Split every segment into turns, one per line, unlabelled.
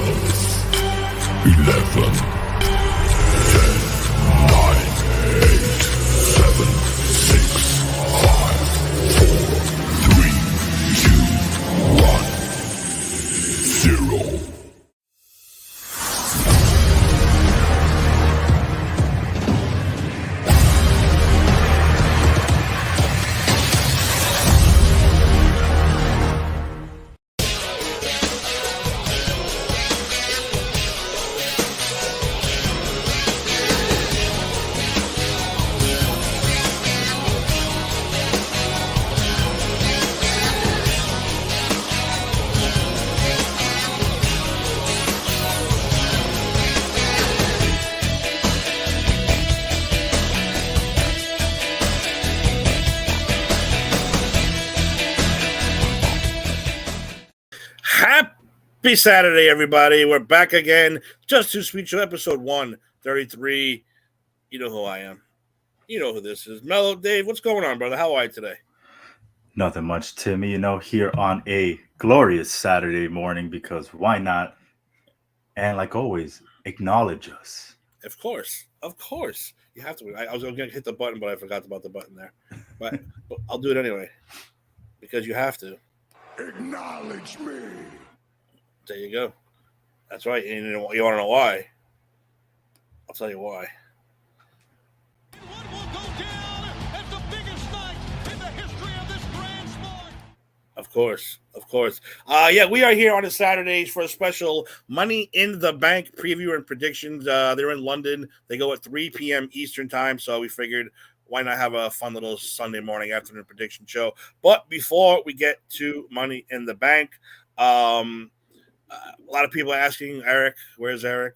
11, 10, 9, 8, 7, 6, 5, 4, 3, 2, 1, 0.
Happy Saturday, everybody. We're back again. Just Too Sweet Show, episode 133. You know who I am. You know who this is. Mellow Dave, what's going on, brother? How are you today?
Nothing much, Timmy. Here on a glorious Saturday morning, because why not? And like always, acknowledge us.
Of course. You have to. I was going to hit the button, but I forgot about the button there. But I'll do it anyway, because you have to.
Acknowledge me.
There you go. That's right. And you want to know why? I'll tell you why.
What will go down as the biggest night in the history of this grand sport?
Of course. Yeah, we are here on the Saturdays for a special Money in the Bank preview and predictions. They're in London. They go at 3 p.m. Eastern time, so we figured why not have a fun little Sunday morning afternoon prediction show. But before we get to Money in the Bank, a lot of people are asking, Eric, where's Eric?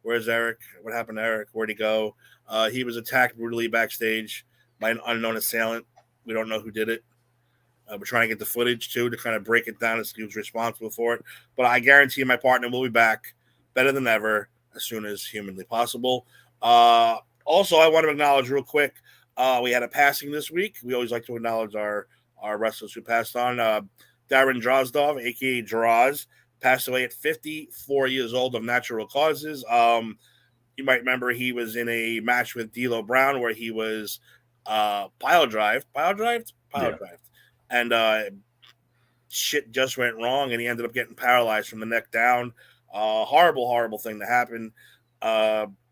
What happened to Eric? Where'd he go? He was attacked brutally backstage by an unknown assailant. We don't know who did it. We're trying to get the footage, too, to kind of break it down as to who's responsible for it. But I guarantee my partner will be back better than ever as soon as humanly possible. Also, I want to acknowledge real quick, we had a passing this week. We always like to acknowledge our wrestlers who passed on. Darren Drozdov, a.k.a. Droz, passed away at 54 years old of natural causes. You might remember he was in a match with D'Lo Brown where he was pile drived. And shit just went wrong, and he ended up getting paralyzed from the neck down. Horrible thing to happen.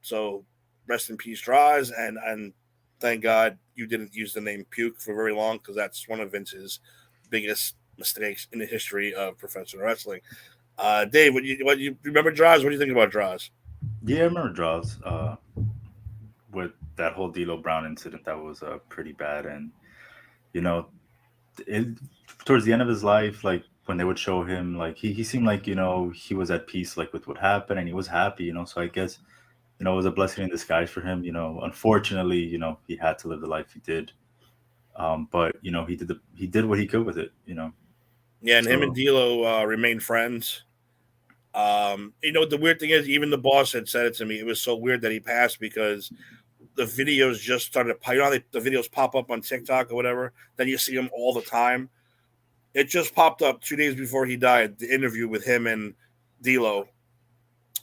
So rest in peace, Droz, and thank God you didn't use the name Puke for very long, because that's one of Vince's biggest mistakes in the history of professional wrestling. Dave, what you remember Droz? What do you think about Droz?
Yeah, I remember Draws. With that whole D'Lo Brown incident, that was pretty bad. And towards the end of his life, like when they would show him, like he seemed like he was at peace, like with what happened, and he was happy. So I guess it was a blessing in disguise for him. Unfortunately, he had to live the life he did. But he did what he could with it.
Yeah, and him and D'Lo remained friends. The weird thing is, even the boss had said it to me. It was so weird that he passed, because the videos just started. The videos pop up on TikTok or whatever. Then you see them all the time. It just popped up 2 days before he died. The interview with him and D'Lo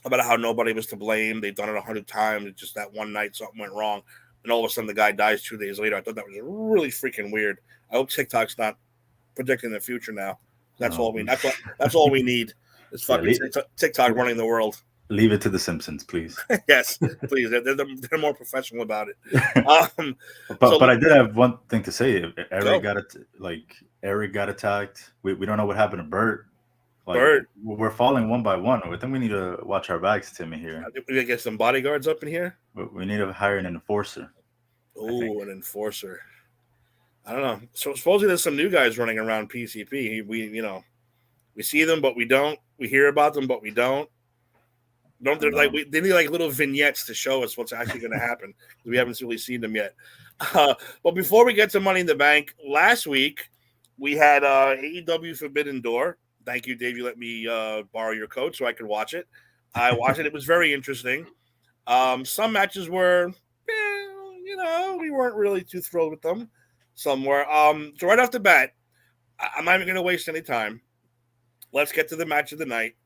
about how nobody was to blame. They've done it 100 times. It's just that one night something went wrong, and all of a sudden the guy dies 2 days later. I thought that was really freaking weird. I hope TikTok's not predicting the future now. That's all we. That's all we need. It's fucking TikTok running the world.
Leave it to the Simpsons, please.
Yes, please. They're more professional about it.
But I did have one thing to say. Eric got attacked. We don't know what happened to Bert.
Bert,
we're falling one by one. I think we need to watch our backs, Timmy. Here,
we gotta get some bodyguards up in here.
We need to hire an enforcer.
Oh, an enforcer. I don't know. So supposedly there's some new guys running around PCP. We see them, but we don't. We hear about them, but we don't. They need like little vignettes to show us what's actually going to happen. We haven't really seen them yet. But before we get to Money in the Bank, last week we had AEW Forbidden Door. Thank you, Dave. You let me borrow your code so I could watch it. I watched it. It was very interesting. Some matches were, we weren't really too thrilled with them. Some were. So right off the bat, I'm not even going to waste any time. Let's get to the match of the night.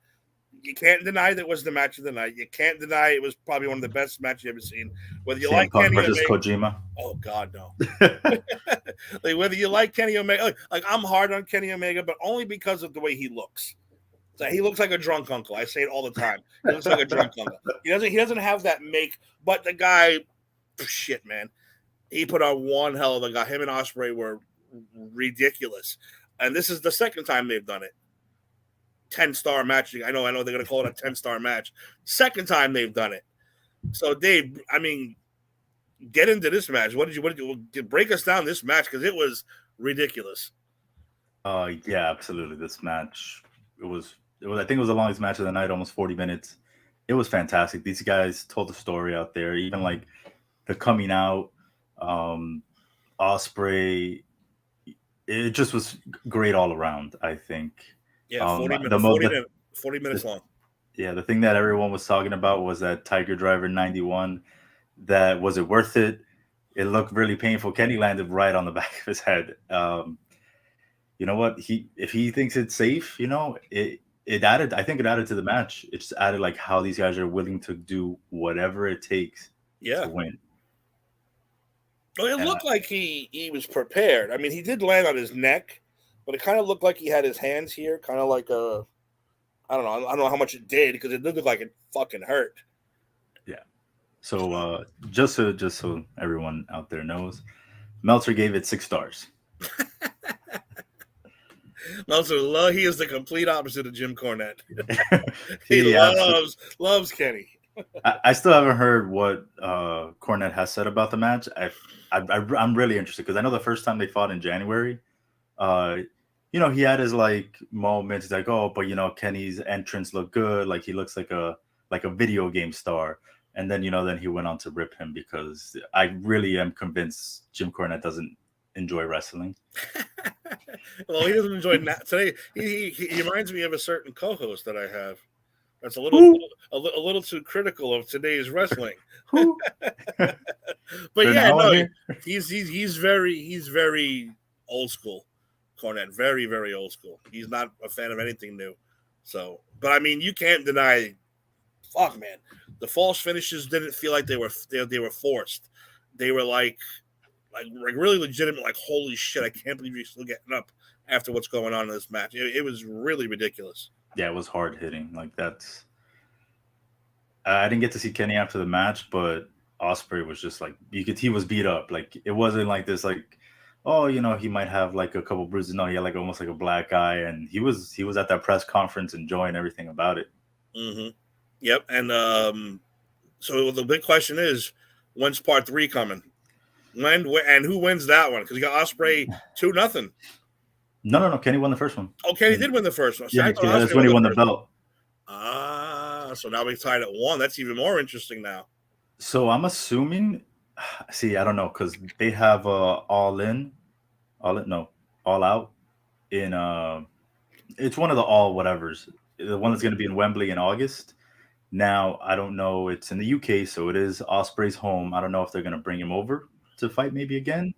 You can't deny that was the match of the night. You can't deny it was probably one of the best matches you've ever seen. Whether you
CM
like
Punk
Kenny
versus
Omega,
Kojima.
oh God, no. Like whether you like Kenny Omega, like I'm hard on Kenny Omega, but only because of the way he looks. So he looks like a drunk uncle. I say it all the time. He looks like a drunk uncle. He doesn't have that make. But the guy, shit, man, he put on one hell of a guy. Him and Ospreay were ridiculous, and this is the second time they've done it. 10-star match. I know they're gonna call it a 10-star match. Second time they've done it. So Dave, I mean, get into this match. What did you break us down this match because it was ridiculous.
Yeah, absolutely. This match, it was. I think it was the longest match of the night, almost 40 minutes. It was fantastic. These guys told the story out there. Even like the coming out, Ospreay. It just was great all around. I think.
Yeah, 40 minutes long.
Yeah, the thing that everyone was talking about was that Tiger Driver 91. That was it worth it? It looked really painful. Kenny landed right on the back of his head. You know what? If he thinks it's safe, it added. I think it added to the match. It just added like how these guys are willing to do whatever it takes to win.
Well, it looked like he was prepared. I mean, he did land on his neck, but it kind of looked like he had his hands here, kind of like I don't know. I don't know how much it did because it did look like it fucking hurt.
Yeah. So just so everyone out there knows, Meltzer gave it 6 stars.
Meltzer, he is the complete opposite of Jim Cornette. he loves Kenny.
I still haven't heard what Cornette has said about the match. I'm really interested because I know the first time they fought in January, he had his like moments. He's like, oh, but Kenny's entrance looked good. Like he looks like a video game star. And then then he went on to rip him because I really am convinced Jim Cornette doesn't enjoy wrestling.
Well, he doesn't enjoy today. He reminds me of a certain co-host that I have. That's a little too critical of today's wrestling. But yeah, no, he's very old school. Cornette, very, very old school. He's not a fan of anything new. So, but I mean, you can't deny. Fuck, man, the false finishes didn't feel like they were forced. They were like really legitimate. Like, holy shit, I can't believe you're still getting up after what's going on in this match. It was really ridiculous.
Yeah, it was hard hitting. Like that's. I didn't get to see Kenny after the match, but Ospreay was just like he was beat up. Like it wasn't like this. Like, oh, he might have like a couple bruises. No, he had like almost like a black eye, and he was at that press conference enjoying everything about it.
Mm-hmm. Yep, and so the big question is, when's part 3 coming? When and who wins that one? Because you got Ospreay 2-0.
No. Kenny won the first one.
Oh, Kenny did win the first one.
Yeah, that's when he won the belt.
So now we're tied at 1. That's even more interesting now.
So I'm assuming. See, I don't know because they have All Out in it's one of the all whatevers. The one that's going to be in Wembley in August. Now I don't know. It's in the UK, so it is Ospreay's home. I don't know if they're going to bring him over to fight maybe again,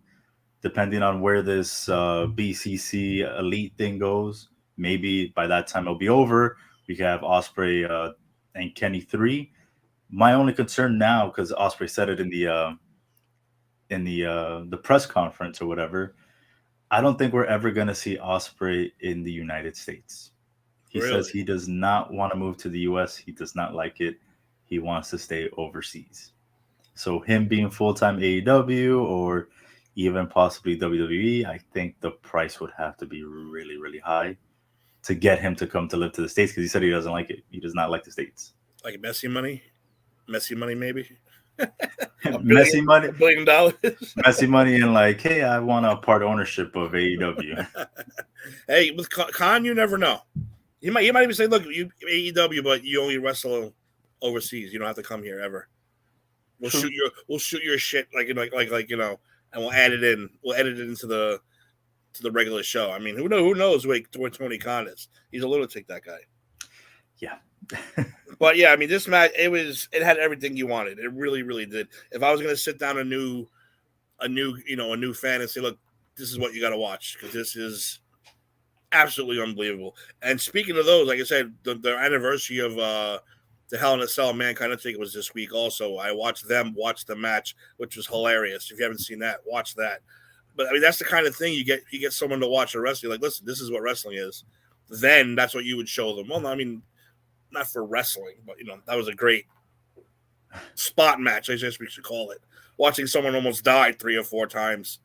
depending on where this BCC elite thing goes. Maybe by that time it'll be over. We can have Ospreay and Kenny 3. My only concern now, because Ospreay said it in the press conference or whatever, I don't think we're ever going to see Ospreay in the United States. He says he does not want to move to the US. He does not like it. He wants to stay overseas. So him being full-time AEW or even possibly WWE, I think the price would have to be really, really high to get him to come to live to the States because he said he doesn't like it. He does not like the States.
Like messy money maybe.
Messy money,
$1 billion.
Messy money, and like, hey, I want a part ownership of AEW.
Hey, with Khan, you never know. He might even say, "Look, you AEW, but you only wrestle overseas. You don't have to come here ever. We'll shoot your shit like and we'll add it in. We'll edit it into the regular show. I mean, who knows where Tony Khan is? He's a lunatic, that guy.
Yeah."
But yeah, I mean, this match it had everything you wanted. It really, really did. If I was going to sit down a new fan and say, look, this is what you got to watch because this is Absolutely unbelievable. And speaking of those, like I said, the anniversary of the Hell in a Cell Mankind Undertaker was this week. Also, I watched them watch the match, which was hilarious. If you haven't seen that, watch that. But I mean, that's the kind of thing you get. You get someone to watch a wrestling. Like, listen, this is what wrestling is. Then that's what you would show them. Well, no, I mean, not for wrestling, but that was a great spot match, I guess we should call it. Watching someone almost die 3 or 4 times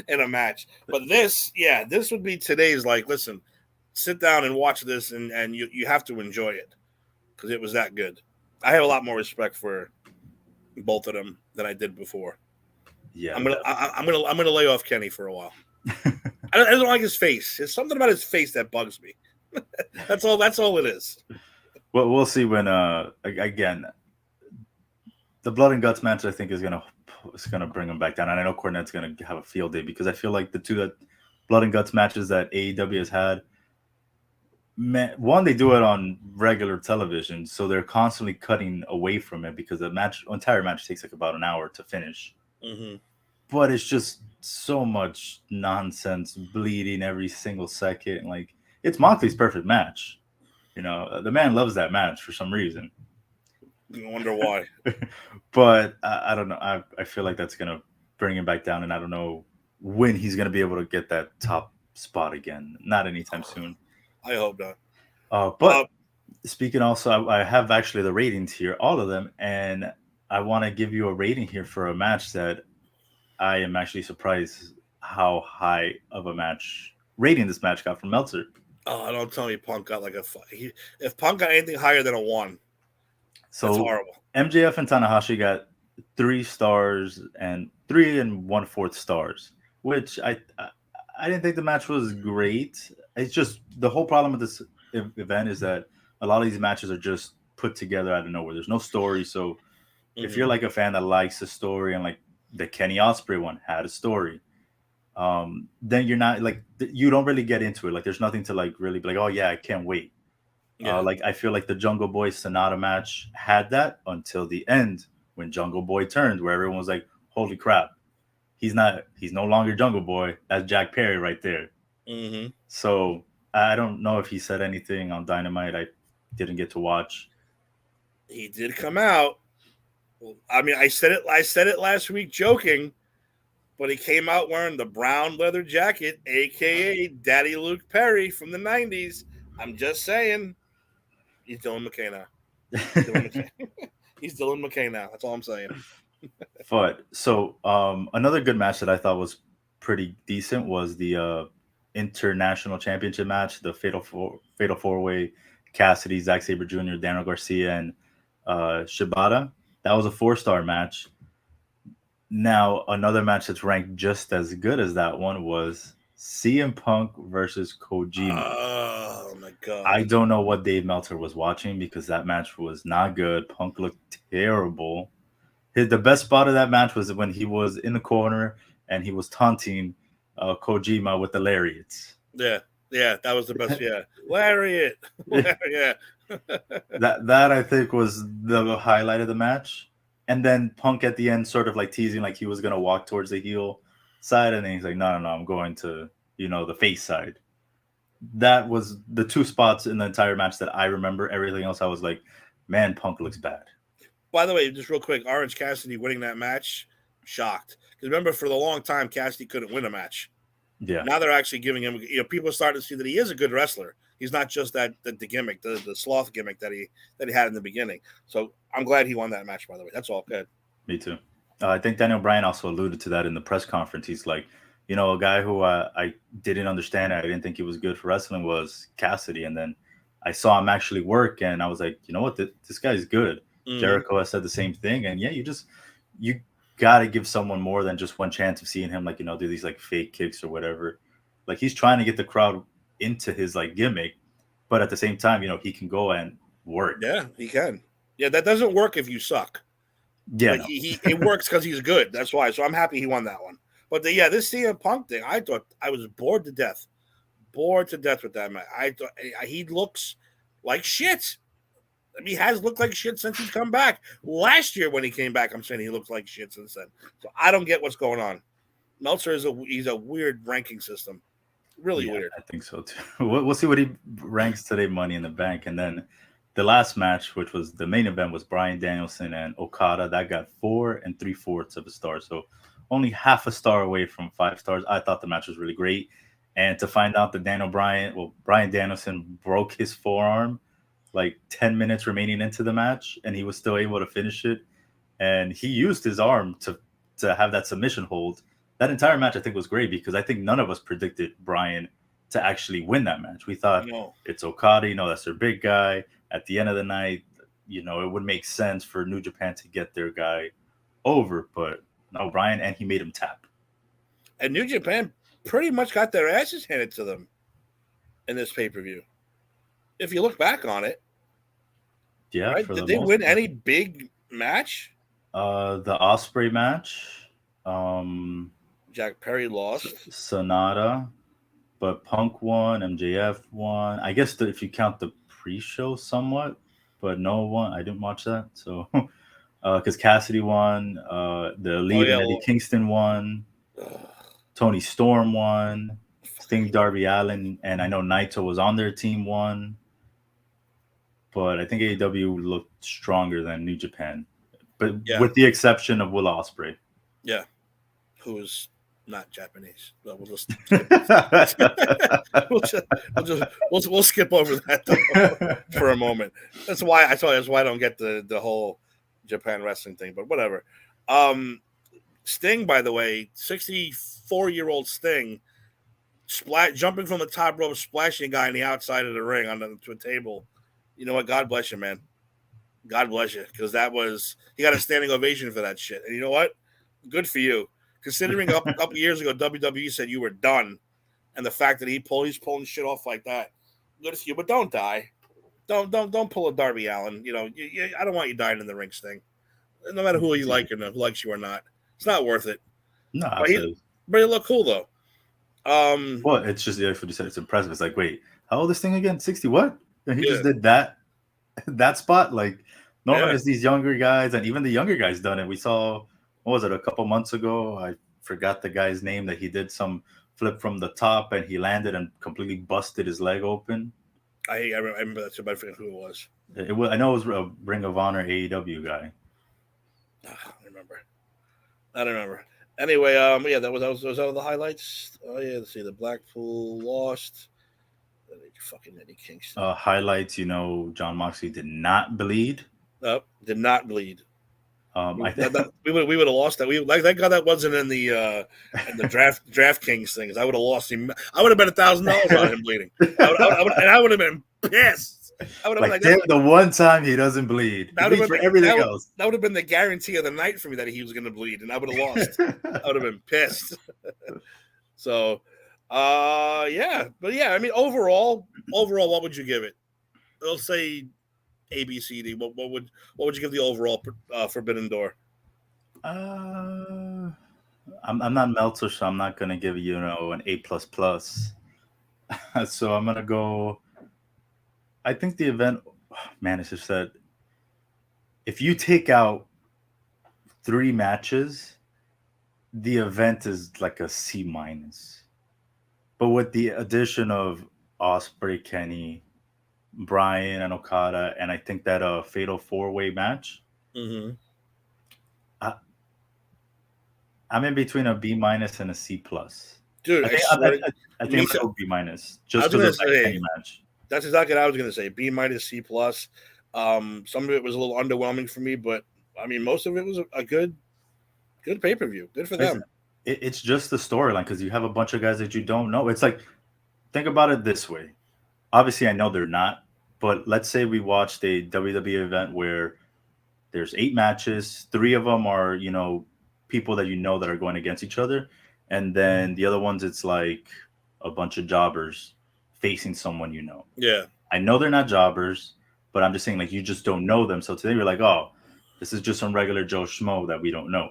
in a match. But this would be today's, like, listen, sit down and watch this, and you have to enjoy it because it was that good. I have a lot more respect for both of them than I did before.
Yeah,
I'm gonna lay off Kenny for a while. I don't like his face. There's something about his face that bugs me. That's all it is.
Well, we'll see when again the blood and guts match I think is gonna bring him back down. And I know Cornette's gonna have a field day because I feel like the two blood and guts matches that AEW has had, one, they do it on regular television, so they're constantly cutting away from it because the entire match takes like about an hour to finish.
Mm-hmm.
But it's just so much nonsense, bleeding every single second. Like, it's Moxley's perfect match. The man loves that match for some reason.
I wonder why.
But I don't know. I feel like that's going to bring him back down, and I don't know when he's going to be able to get that top spot again. Not anytime soon.
I hope not.
But speaking also, I have actually the ratings here, all of them, and I want to give you a rating here for a match that I am actually surprised how high of a rating this match got from Meltzer.
Oh, don't tell me Punk got like if Punk got anything higher than a 1,
so
that's horrible.
MJF and Tanahashi got 3 stars and 3 1/4 stars, which I didn't think the match was great. It's just the whole problem with this event is that a lot of these matches are just put together out of nowhere. There's no story, so if you're like a fan that likes the story, and like the Kenny Osprey one had a story, then you're not like, you don't really get into it. Like, there's nothing to like really be like, oh yeah, I can't wait.
Yeah.
Like, I feel like the Jungle Boy Sonata match had that until the end when Jungle Boy turned, where everyone was like, holy crap, he's no longer Jungle Boy. That's Jack Perry right there.
Mm-hmm.
So I don't know if he said anything on Dynamite. I didn't get to watch.
He did come out. I mean, I said it last week joking, but he came out wearing the brown leather jacket, a.k.a. Daddy Luke Perry from the 90s. I'm just saying, he's Dylan McKay now. He's Dylan McKay now. That's all I'm saying.
But so another good match that I thought was pretty decent was the International Championship match, the Fatal 4-Way, Cassidy, Zack Sabre Jr., Daniel Garcia, and Shibata. That was a 4-star match. Now, another match that's ranked just as good as that one was CM Punk versus Kojima.
Oh, my God.
I don't know what Dave Meltzer was watching because that match was not good. Punk looked terrible. The best spot of that match was when he was in the corner and he was taunting Kojima with the lariats.
Yeah, that was the best. Yeah, lariat. Yeah.
that I think was the highlight of the match. And then Punk at the end sort of like teasing like he was going to walk towards the heel side, and then he's like, no, I'm going to, the face side. That was the 2 spots in the entire match that I remember. Everything else I was like, man, Punk looks bad.
By the way, just real quick, Orange Cassidy winning that match, shocked. Because remember, for the long time, Cassidy couldn't win a match.
Yeah.
Now they're actually giving him, people are starting to see that he is a good wrestler. He's not just the gimmick, the sloth gimmick that he had in the beginning. So I'm glad he won that match, by the way. That's all good.
Me too. I think Daniel Bryan also alluded to that in the press conference. He's like, a guy who I didn't understand, I didn't think he was good for wrestling, was Cassidy. And then I saw him actually work, and I was like, you know what? This guy's good. Mm-hmm. Jericho has said the same thing. And yeah, you got to give someone more than just one chance of seeing him, like, do these like fake kicks or whatever. Like, he's trying to get the crowd into his like gimmick, but at the same time, he can go and work.
Yeah, he can. Yeah, that doesn't work if you suck.
Yeah,
like, it works because he's good. That's why. So I'm happy he won that one. But this CM Punk thing, I thought I was bored to death with that man. I thought he looks like shit. I mean, he has looked like shit since he's come back. Last year when he came back, I'm saying he looked like shit since then. So I don't get what's going on. Meltzer he's a weird ranking system. Really
Yeah,
weird.
I think so too. We'll see what he ranks today, Money in the Bank, and then the last match, which was the main event, was Bryan Danielson and Okada. That got 4 3/4 of a star, so only half a star away from 5 stars. I thought the match was really great, and to find out that Bryan Danielson broke his forearm like 10 minutes remaining into the match, and he was still able to finish it, and he used his arm to have that submission hold. That entire match, I think, was great because I think none of us predicted Bryan to actually win that match. We thought
No.
it's Okada, that's their big guy. At the end of the night, it would make sense for New Japan to get their guy over, but no, Bryan, and he made him tap.
And New Japan pretty much got their asses handed to them in this pay-per-view. If you look back on it,
Yeah,
right? Did they win any big match?
The Ospreay match.
Jack Perry lost.
Sonata, but Punk won, MJF won. I guess if you count the pre-show somewhat, but no one. I didn't watch that, so because Cassidy won, the Elite and Eddie Kingston won, Tony Storm won, Sting, Darby Allin, and I know Naito was on their team won. But I think AEW looked stronger than New Japan, but with the exception of Will Ospreay.
Yeah, who's not Japanese. But we'll just we'll skip over that for a moment. That's why I don't get the whole Japan wrestling thing. But whatever. Sting, by the way, 64-year-old Sting, jumping from the top rope, splashing a guy on the outside of the ring onto a table. You know what? God bless you, man. God bless you, because he got a standing ovation for that shit. And you know what? Good for you. Considering a couple years ago, WWE said you were done, and the fact that he's pulling shit off like that, good for you. But don't die. Don't pull a Darby Allin. I don't want you dying in the ring, Sting. No matter who you like or who likes you or not, it's not worth it.
No,
but he look cool though.
Well, it's just what you said. It's impressive. It's like, wait, how old is this thing again? 60 what? And he just did that spot. Like, normally it's these younger guys, and even the younger guys done it. We saw, what was it, a couple months ago? I forgot the guy's name, that he did some flip from the top and he landed and completely busted his leg open.
I remember that too, but I forget who it was.
I know it was a Ring of Honor AEW guy.
I don't remember. Anyway, that was all the highlights. Oh yeah, let's see. The Blackpool lost. Fucking Eddie Kingston.
Highlights, Jon Moxley did not bleed.
Did not bleed.
I think
we would have lost that. Thank God that wasn't in the DraftKings things. I would have lost him. I would have bet $1,000 on him bleeding. I would have been pissed. I would have been
the one time he doesn't bleed. He bleeds for everything else.
That would have been the guarantee of the night for me that he was going to bleed, and I would have lost. I would have been pissed. So. I mean, overall, what would you give it? Let's say A, B, C, D. What would you give the overall Forbidden Door?
I'm not Meltzer, so I'm not gonna give an A++. So I'm gonna go. I think the event, man, it's just that if you take out 3 matches, the event is like a C-. But with the addition of Ospreay, Kenny, Bryan, and Okada, and I think that fatal 4-way match, I'm in between a B- and a C+.
Dude,
I think I'll B-, just because of that Kenny match.
That's exactly what I was going to say. B-, C+. Some of it was a little underwhelming for me, but I mean, most of it was a good pay-per-view. Good for them.
It's just the storyline, because you have a bunch of guys that you don't know. It's like, think about it this way. Obviously, I know they're not, but let's say we watched a WWE event where there's 8 matches. 3 of them are, people that that are going against each other. And then the other ones, it's like a bunch of jobbers facing someone
Yeah.
I know they're not jobbers, but I'm just saying, like, you just don't know them. So today we're like, oh, this is just some regular Joe Schmo that we don't know.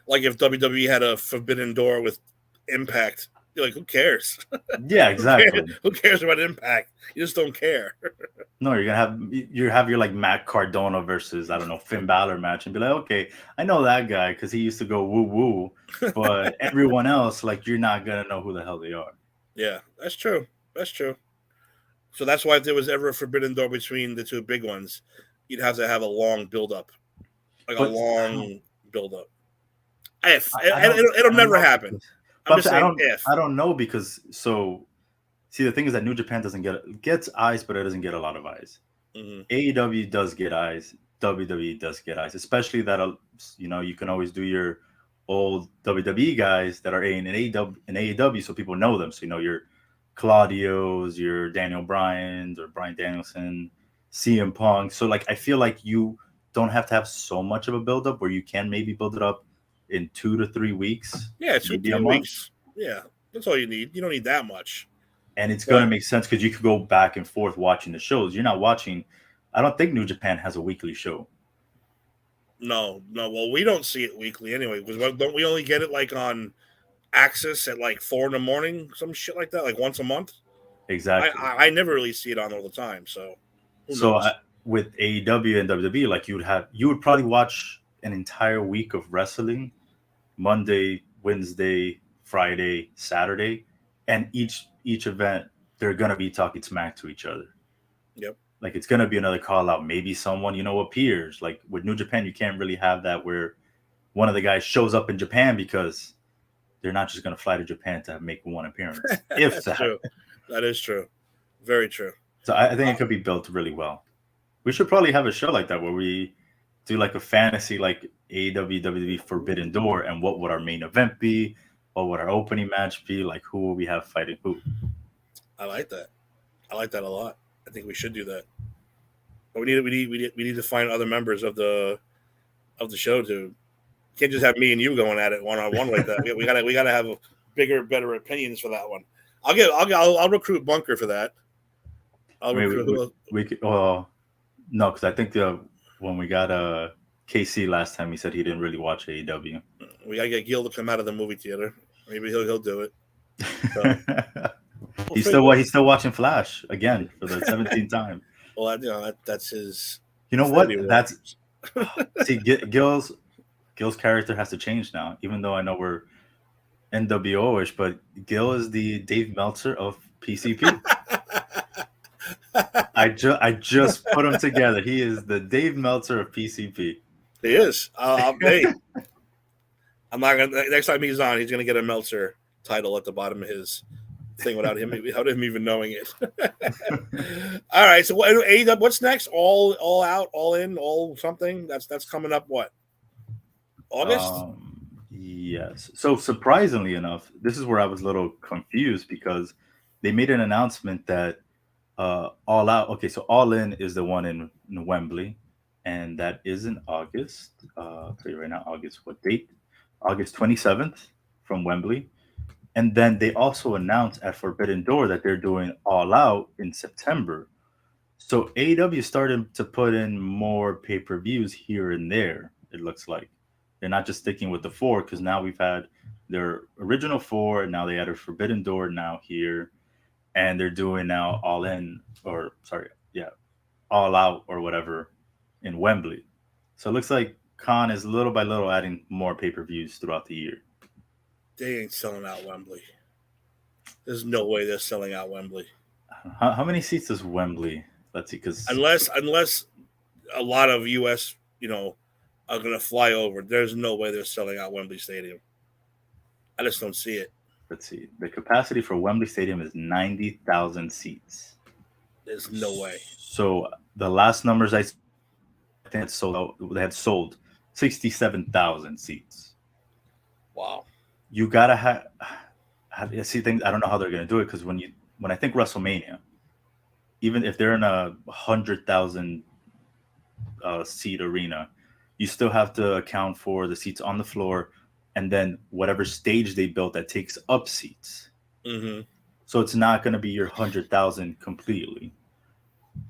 Like if WWE had a Forbidden Door with Impact, you're like, who cares?
Yeah, exactly.
Who cares about Impact? You just don't care.
No, you're gonna have your like Matt Cardona versus, I don't know, Finn Balor match, and be like, okay, I know that guy because he used to go woo woo, but everyone else, like, you're not gonna know who the hell they are.
Yeah, that's true. That's true. So that's why if there was ever a forbidden door between the two big ones, you'd have to have a long build up, like a
But I don't,
long build up. If
I don't,
it'll
I don't
never
know
happen.
because,
I'm
but I'm
just
saying,
saying if.
I don't know because so see the thing is that New Japan doesn't gets eyes, but it doesn't get a lot of eyes.
Hmm.
AEW does get eyes. WWE does get eyes, especially that you can always do your old WWE guys that are in AEW, so people know them. So your Claudio's, your Daniel Bryan's, or Bryan Danielson, CM Punk. So like I feel like you don't have to have so much of a build up where you can maybe build it up in 2 to 3 weeks,
Yeah, two
maybe a
three
month,
weeks. Yeah, that's all you need. You don't need that much.
and it's gonna
But
make sense because you could go back and forth watching the shows. You're not watching. I don't think New Japan has a weekly show.
no, no. Well, we don't see it weekly anyway because don't we only get it like on Access at like 4 in the morning, some shit like that, like once a month.
Exactly.
I never really see it on all the time, so who
So
knows?
with AEW and WWE, like you would probably watch an entire week of wrestling, Monday, Wednesday, Friday, Saturday, and each event they're gonna be talking smack to each other.
Yep.
Like it's gonna be another call out. Maybe someone appears. Like with New Japan, you can't really have that where one of the guys shows up in Japan because they're not just gonna fly to Japan to make one appearance. If
That's
that.
true. That is true. Very true.
So I think it could be built really well. We should probably have a show like that where we do like a fantasy like AEW WWE Forbidden Door, and what would our main event be? What would our opening match be? Like who will we have fighting who?
I like that. I like that a lot. I think we should do that. But we need to find other members of the show to. Can't just have me and you going at it one on one like that. We gotta have bigger, better opinions for that one. I'll recruit Bunker for that.
I
I'll
mean,
recruit.
we could. Well, no, because I think when we got KC last time, he said he didn't really watch AEW.
We gotta get Gil to come out of the movie theater. Maybe he'll do it. So,
he's still watching Flash again for the 17th time.
Well, that's his.
You know what?
Infinity War.
That's see Gil's character has to change now. Even though I know we're NWO-ish, but Gil is the Dave Meltzer of PCP. I just put them together. He is the Dave Meltzer of PCP.
He is. Hey, I'm not gonna. Next time he's on, he's gonna get a Meltzer title at the bottom of his thing without him even knowing it. All right. So AEW, what's next? All out, all in, all something. That's coming up. What? August.
Yes. So surprisingly enough, this is where I was a little confused because they made an announcement that All Out. Okay, so All In is the one in Wembley, and that is in August. I'll tell you right now, August. What date? August 27th from Wembley. And then they also announced at Forbidden Door that they're doing All Out in September. So AEW started to put in more pay-per-views here and there, it looks like. They're not just sticking with the 4 because now we've had their original 4, and now they added Forbidden Door now here. And they're doing now All Out or whatever in Wembley. So it looks like Khan is little by little adding more pay-per-views throughout the year.
They ain't selling out Wembley. There's no way they're selling out Wembley.
How many seats is Wembley? Let's see, because
Unless a lot of U.S. are going to fly over, there's no way they're selling out Wembley Stadium. I just don't see it.
let's see, the capacity for Wembley Stadium is 90,000 seats.
There's no way.
So the last numbers I think it's sold out. They had sold 67,000 seats.
Wow.
You gotta have see things. I don't know how they're gonna do it because when I think WrestleMania, even if they're in a 100,000 seat arena, you still have to account for the seats on the floor and then whatever stage they built that takes up seats.
Mm-hmm.
So it's not going to be your 100,000 completely.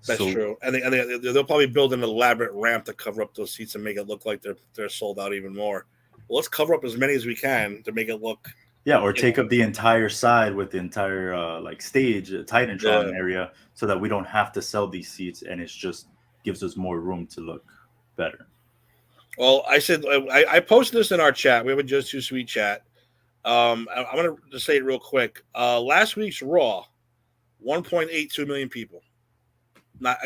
That's true. And they'll probably build an elaborate ramp to cover up those seats and make it look like they're sold out even more. Well, let's cover up as many as we can to make it look.
Yeah, or take up the entire side with the entire stage, Titantron area, so that we don't have to sell these seats, and it just gives us more room to look better.
Well, I said I posted this in our chat. We have a Just Too Sweet chat. I'm gonna just say it real quick. Last week's Raw, 1.82 million people. Not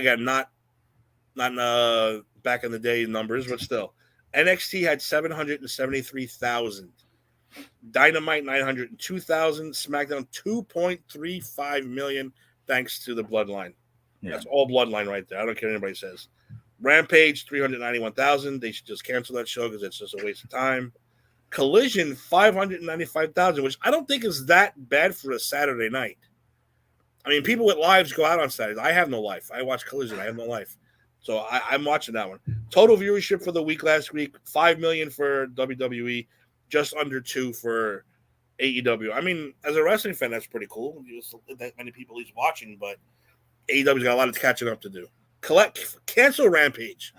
back in the day numbers, but still. NXT had 773,000. Dynamite 902,000. SmackDown 2.35 million, thanks to the Bloodline.
Yeah.
That's all Bloodline right there. I don't care what anybody says. Rampage 391,000. They should just cancel that show because it's just a waste of time. Collision 595,000, which I don't think is that bad for a Saturday night. I mean, people with lives go out on Saturdays. I have no life. I watch Collision. I have no life. So I'm watching that one. Total viewership for the week last week, 5 million for WWE, just under 2 for AEW. I mean, as a wrestling fan, that's pretty cool. There's that many people at least watching, but AEW's got a lot of catching up to do. Cancel Rampage.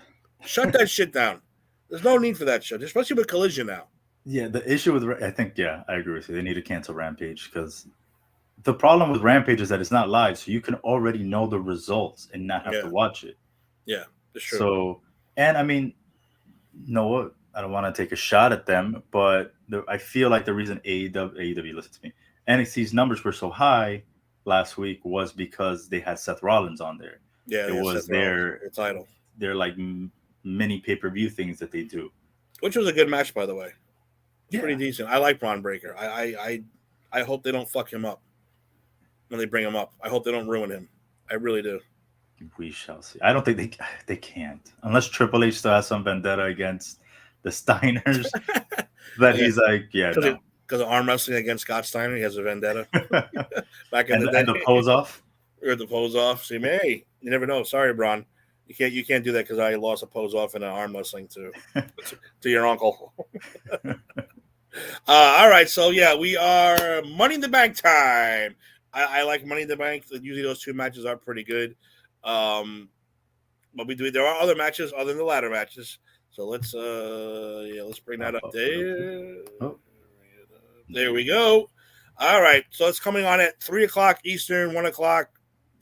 Shut that shit down. There's no need for that shit, especially with Collision now.
Yeah, the issue with I agree with you. They need to cancel Rampage because the problem with Rampage is that it's not live, so you can already know the results and not have to watch it.
Yeah, that's true.
So, and I mean, no, I don't want to take a shot at them, but I feel like the reason AEW, listen to me, NXT's numbers were so high last week was because they had Seth Rollins on there.
Yeah,
it was their
title.
They're like mini pay-per-view things that they do,
which was a good match, by the way. Pretty decent. I like Braun Breaker. I hope they don't fuck him up when they bring him up. I hope they don't ruin him. I really do.
We shall see. I don't think they can't unless Triple H still has some vendetta against the Steiners. That he's like,
because of arm wrestling against Scott Steiner, he has a vendetta. Back in the day,
and the pose off.
Or the pose off. See, hey, you never know. Sorry, Braun. You can't do that because I lost a pose off in an arm wrestling to your uncle. All right, so yeah, we are Money in the Bank time. I like Money in the Bank. Usually those two matches are pretty good. But there are other matches other than the ladder matches. So let's bring that up there.
Oh.
There we go. All right, so it's coming on at 3:00 Eastern, 1:00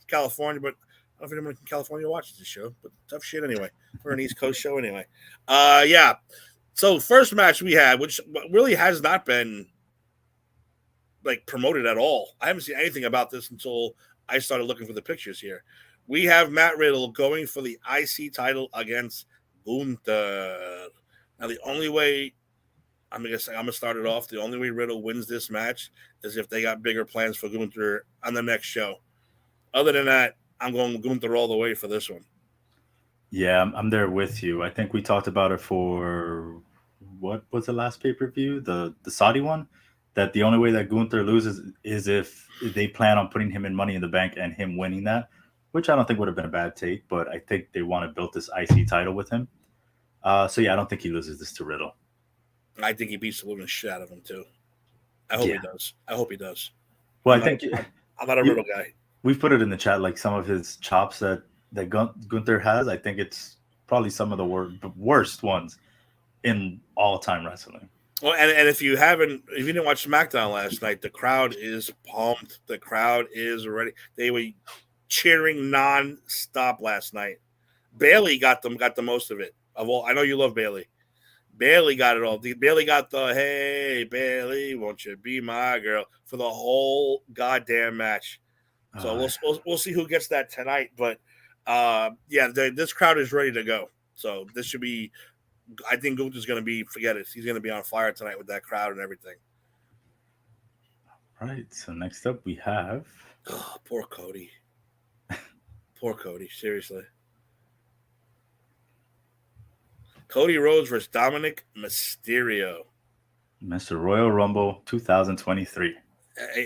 California, but I don't know if anyone in California watches this show, but tough shit anyway. We're an East Coast show anyway. Yeah. So first match we had, which really has not been like promoted at all. I haven't seen anything about this until I started looking for the pictures here. We have Matt Riddle going for the IC title against Gunther. Now the only way I'm gonna start it off. The only way Riddle wins this match is if they got bigger plans for Gunther on the next show. Other than that, I'm going Gunther all the way for this one.
Yeah, I'm there with you. I think we talked about it for what was the last pay-per-view, the Saudi one, that the only way that Gunther loses is if they plan on putting him in Money in the Bank and him winning that, which I don't think would have been a bad take, but I think they want to build this IC title with him. So yeah, I don't think he loses this to Riddle.
I think he beats the living shit out of him too. I hope he does.
Well,
I'm not a Riddle guy.
We've put it in the chat, like some of his chops that Gunther has. I think it's probably some of the worst ones in all-time wrestling.
Well, and if you didn't watch SmackDown last night, the crowd is pumped. The crowd is ready. They were cheering non-stop last night. Bailey got the most of it. Of all, I know you love Bailey. Bailey got it all. Bailey got the "Hey Bailey, won't you be my girl" for the whole goddamn match. So we'll see who gets that tonight. But this crowd is ready to go. So this should be. I think Gunther's going to be. Forget it. He's going to be on fire tonight with that crowd and everything.
All right. So next up we have.
Oh, poor Cody. Poor Cody. Seriously. Cody Rhodes versus Dominic Mysterio.
Mr. Royal Rumble 2023.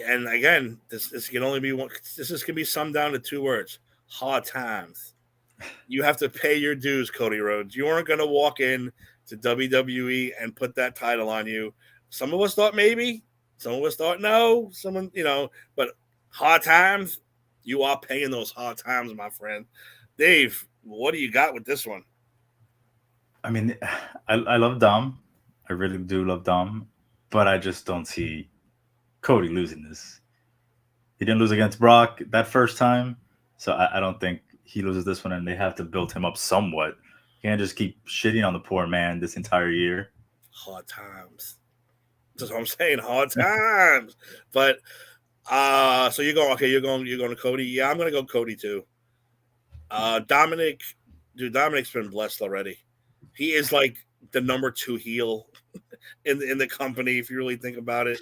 And again, this can only be one. This can be summed down to two words: hard times. You have to pay your dues, Cody Rhodes. You aren't going to walk in to WWE and put that title on you. Some of us thought maybe. Some of us thought no. Someone, but hard times. You are paying those hard times, my friend. Dave, what do you got with this one?
I mean, I love Dom. I really do love Dom, but I just don't see Cody losing this. He didn't lose against Brock that first time, so I don't think he loses this one, and they have to build him up somewhat. You can't just keep shitting on the poor man this entire year.
Hard times. That's what I'm saying. Hard times. But so you're going okay, you're going to Cody. Yeah, I'm gonna go Cody too. Dominic, dude, Dominic's been blessed already. He is like the number 2 heel in the company, if you really think about it.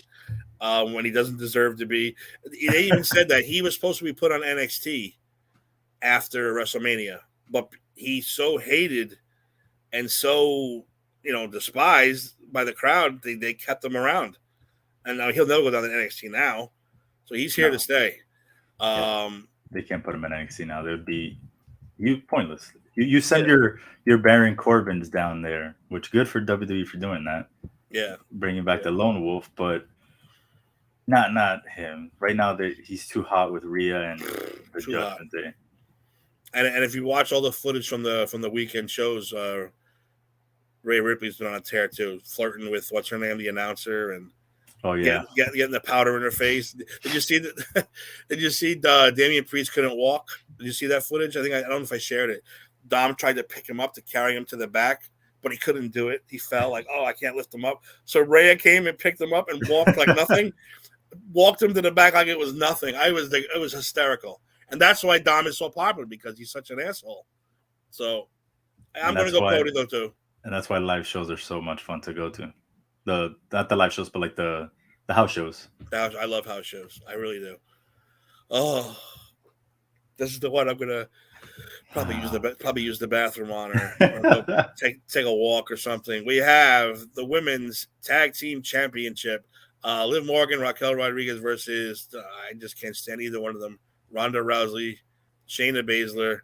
When he doesn't deserve to be. They even said that he was supposed to be put on NXT after WrestleMania, but he's so hated and so despised by the crowd. They kept him around, and now he'll never go down to NXT now. So he's here to stay.
They can't put him in NXT now. They would be pointless. You send your Baron Corbins down there, which good for WWE for doing that.
Yeah,
bringing back the Lone Wolf, but not him. Right now, he's too hot with Rhea and the Judgment Day.
And if you watch all the footage from the weekend shows, Rhea Ripley's been on a tear too, flirting with what's her name, the announcer, and getting the powder in her face. Did you see that? Did you see Damian Priest couldn't walk? Did you see that footage? I don't know if I shared it. Dom tried to pick him up to carry him to the back, but he couldn't do it. He fell like, I can't lift him up. So Rhea came and picked him up and walked like nothing. Walked him to the back like it was nothing. It was hysterical. And that's why Dom is so popular, because he's such an asshole. So I'm going to go Cody though too.
And that's why live shows are so much fun to go to. Not the live shows, but like the house shows.
I love house shows. I really do. Oh, this is the one I'm gonna probably use the bathroom on, or take a walk or something. We have the women's tag team championship. Liv Morgan, Raquel Rodriguez versus I just can't stand either one of them. Ronda Rousey, Shayna Baszler.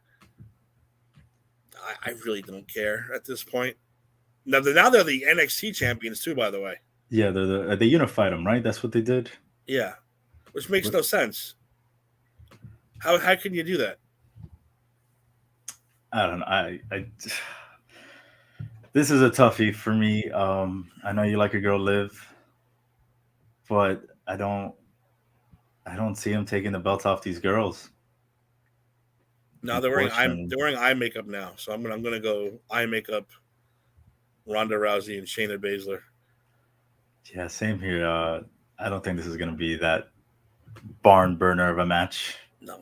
I really don't care at this point. Now they're the NXT champions too, by the way.
Yeah, they unified them, right? That's what they did.
Yeah, which makes no sense. How can you do that?
I don't know. I this is a toughie for me. I know you like a girl, Liv, but I don't see him taking the belt off these girls.
No, they're wearing eye makeup now, so I'm gonna go eye makeup. Ronda Rousey and Shayna Baszler.
Yeah, same here. I don't think this is gonna be that barn burner of a match.
No,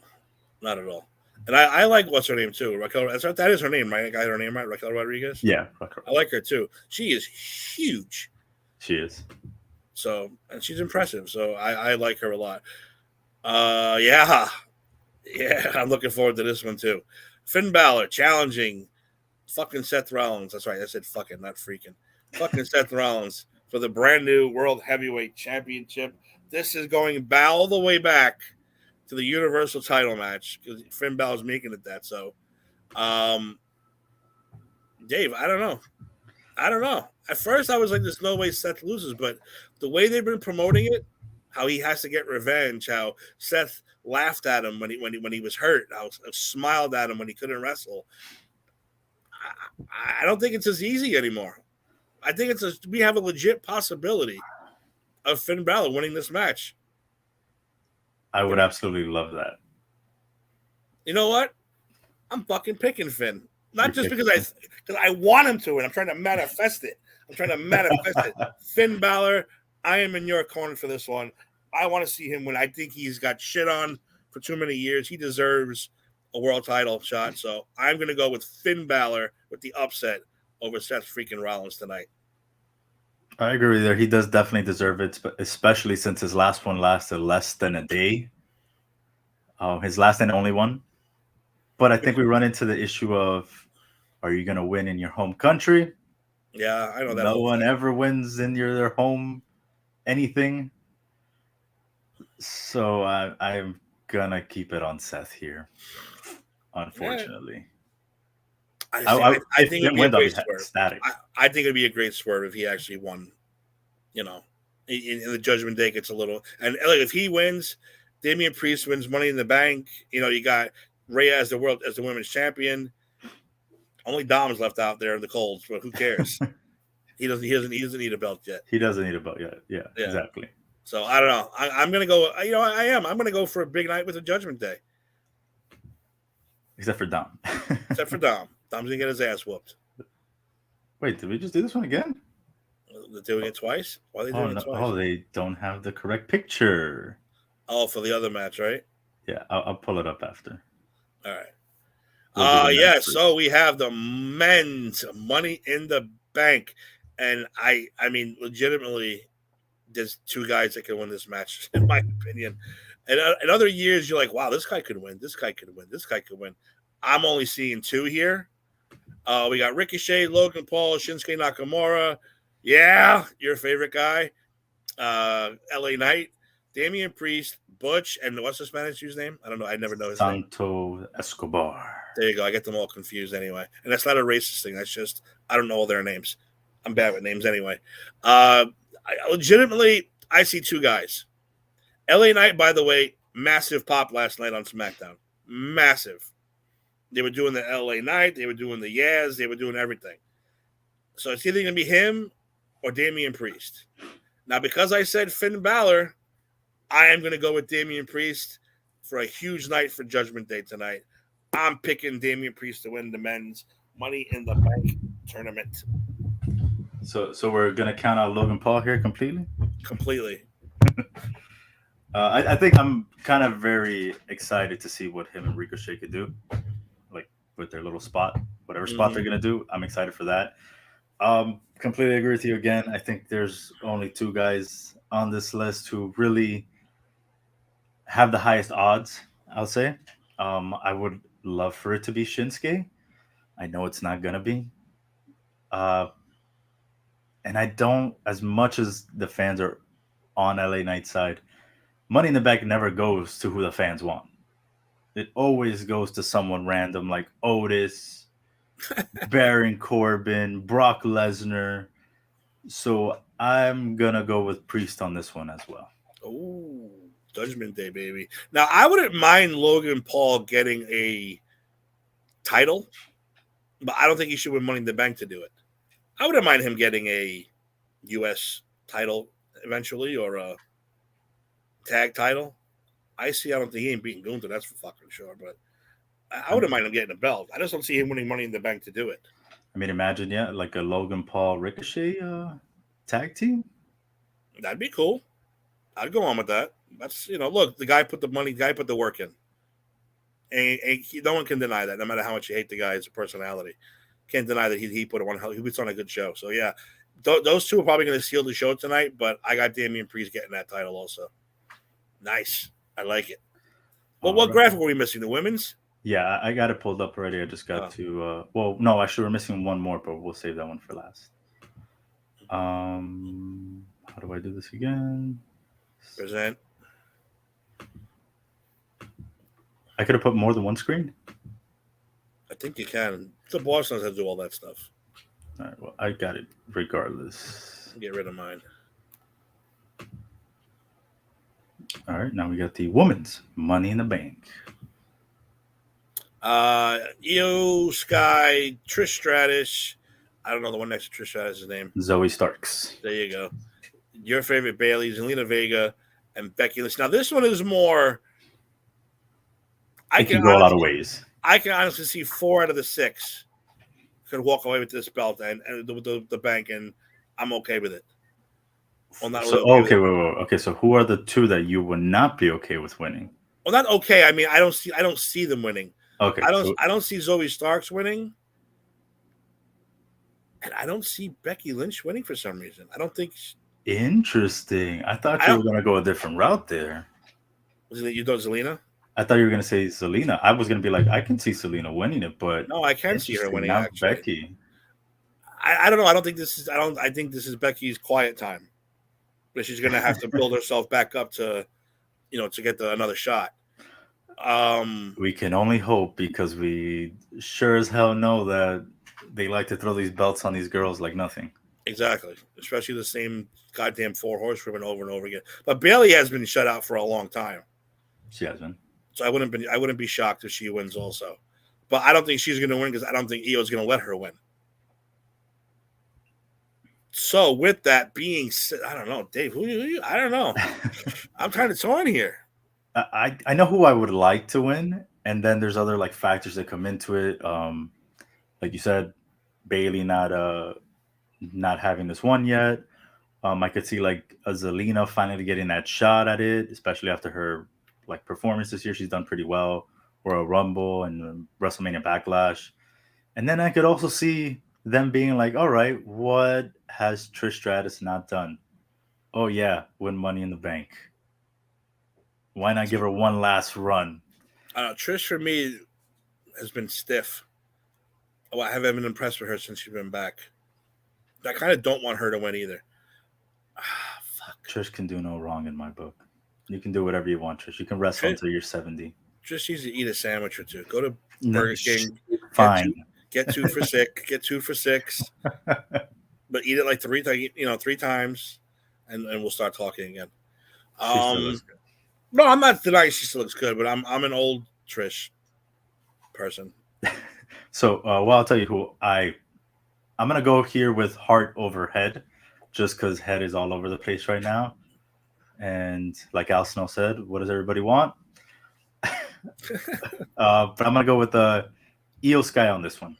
not at all. And I like what's her name too, Raquel. That is her name, right? I got her name right, Raquel Rodriguez.
Yeah,
I like her too. She is huge.
She is.
So, and she's impressive. So I like her a lot. Yeah, I'm looking forward to this one too. Finn Balor challenging fucking Seth Rollins. That's right. I said fucking, not freaking. Fucking Seth Rollins for the brand new World Heavyweight Championship. This is going all the way back to the Universal title match, because Finn Balor's making it that. So, Dave, I don't know. At first, I was like, there's no way Seth loses, but the way they've been promoting it, how he has to get revenge, how Seth laughed at him when he was hurt, how smiled at him when he couldn't wrestle. I don't think it's as easy anymore. I think we have a legit possibility of Finn Balor winning this match.
I would absolutely love that.
You know what? I'm fucking picking Finn. Not just because I want him to, and I'm trying to manifest it. Finn Balor, I am in your corner for this one. I want to see him win. I think he's got shit on for too many years. He deserves a world title shot. So I'm going to go with Finn Balor with the upset over Seth freaking Rollins tonight.
I agree with you there. He does definitely deserve it, especially since his last one lasted less than a day. His last and only one. But I think we run into the issue of, are you going to win in your home country?
Yeah, I know that.
No one ever wins in their home anything. So I'm going to keep it on Seth here, unfortunately.
I think it'd be a great swerve. I think it'd be a great swerve if he actually won. In the Judgment Day, gets a little. And if he wins, Damian Priest wins Money in the Bank. You got Rhea as the women's champion. Only Dom's left out there in the cold, but who cares? He doesn't need a belt yet.
He doesn't need a belt yet. Yeah, exactly.
So I don't know. I'm gonna go. I'm gonna go for a big night with the Judgment Day.
Except for Dom.
Except for Dom. Dom's gonna get his ass whooped.
Wait, did we just do this one again?
They're doing it twice. Why are they
Oh
doing
no!
it twice?
Oh, they don't have the correct picture.
Oh, for the other match, right?
Yeah, I'll pull it up after.
All right.
We'll do the men's
Yeah.
first.
So we have the men's Money in the Bank, and I mean, legitimately, there's two guys that can win this match, in my opinion. And in other years, you're like, wow, this guy could win. This guy could win. This guy could win. I'm only seeing two here. We got Ricochet, Logan Paul, Shinsuke Nakamura. Yeah, your favorite guy. LA Knight, Damian Priest, Butch, and what's the Spanish dude's name? I don't know. I never know his name.
Santo Escobar.
There you go. I get them all confused anyway. And that's not a racist thing. That's just, I don't know all their names. I'm bad with names anyway. Legitimately, I see two guys. LA Knight, by the way, massive pop last night on SmackDown. Massive. They were doing the LA Knight. They were doing the Yaz. They were doing everything. So it's either going to be him or Damian Priest. Now, because I said Finn Balor, I am going to go with Damian Priest for a huge night for Judgment Day tonight. I'm picking Damian Priest to win the men's Money in the Bank tournament.
So we're gonna count out Logan Paul here completely.
Completely.
I think I'm kind of very excited to see what him and Ricochet could do, like with their little spot, whatever spot they're gonna do. I'm excited for that. Completely agree with you again. I think there's only two guys on this list who really have the highest odds. I'll say. I would love for it to be Shinsuke. I know it's not gonna be. And I don't, as much as the fans are on LA Knight's side, Money in the Bank never goes to who the fans want. It always goes to someone random like Otis, Baron Corbin, Brock Lesnar. So I'm going to go with Priest on this one as well.
Oh, Judgment Day, baby. Now, I wouldn't mind Logan Paul getting a title, but I don't think he should win Money in the Bank to do it. I wouldn't mind him getting a U.S. title eventually or a tag title. I don't think he ain't beating Gunther, that's for fucking sure. But I wouldn't mind him getting a belt. I just don't see him winning Money in the Bank to do it.
I mean, imagine, like a Logan Paul Ricochet tag team.
That'd be cool. I'd go on with that. That's, look, the guy put the money, the guy put the work in. And no one can deny that, no matter how much you hate the guy as a personality. Can't deny that he put he puts on a good show. So, yeah, those two are probably going to seal the show tonight, but I got Damian Priest getting that title also. Nice. I like it. Well, what graphic were we missing? The women's?
Yeah, I got it pulled up already. I just got to no, actually we're missing one more, but we'll save that one for last. How do I do this again?
Present.
I could have put more than one screen.
I think you can. The boss knows how to do all that stuff.
All right, well, I got it regardless.
Get rid of mine.
All right, now we got the women's Money in the Bank.
Io Sky, Trish Stratus. I don't know the one next to Trish Stratus' name.
Zoe Starks.
There you go. Your favorite Bailey, Zelina Vega, and Becky Lynch. Now this one is more.
It can go a lot of ways.
I can honestly see 4 out of the 6 could walk away with this belt and the bank, and I'm okay with it. Well, not
so,
really
okay, wait. Okay, so who are the 2 that you would not be okay with winning?
Well, not okay. I mean, I don't see them winning.
Okay,
I don't see Zoe Starks winning, and I don't see Becky Lynch winning for some reason. I don't think.
Interesting. I thought you were going to go a different route there.
Was it you thought Zelina?
I thought you were going to say Zelina. I was going to be like, I can see Zelina winning it, but
no, I can see her winning.
Now
actually.
Becky.
I don't know. I think this is Becky's quiet time, but she's going to have to build herself back up to get another shot.
We can only hope, because we sure as hell know that they like to throw these belts on these girls like nothing.
Exactly, especially the same goddamn 4 horsewomen over and over again. But Bailey has been shut out for a long time.
She has been.
So I wouldn't be shocked if she wins also. But I don't think she's going to win, because I don't think Io's going to let her win. So with that being said, I don't know, Dave. Who you? I don't know. I'm kind of torn here.
I know who I would like to win, and then there's other like factors that come into it. Like you said, Bailey not having this one yet. I could see like a Zelina finally getting that shot at it, especially after her like performance this year. She's done pretty well, or a Rumble and WrestleMania Backlash. And then I could also see them being like, all right, what has Trish Stratus not done? Oh yeah, win Money in the Bank. Why not give her one last run?
Trish for me has been stiff. Oh, I haven't been impressed with her since she's been back. I kind of don't want her to win either. Fuck.
Trish can do no wrong in my book. You can do whatever you want, Trish. You can wrestle until you're 70.
Trish needs to eat a sandwich or two. Go to
No,
Burger King.
fine.
Get two for six. Get 2 for $6. But eat it like three times, and we'll start talking again.
She still looks good.
No, I'm not denying she still looks good, but I'm an old Trish person.
So, well, I'll tell you who I'm gonna go here with heart over head, just because head is all over the place right now. And like Al Snow said, what does everybody want? But I'm gonna go with Io Sky on this one.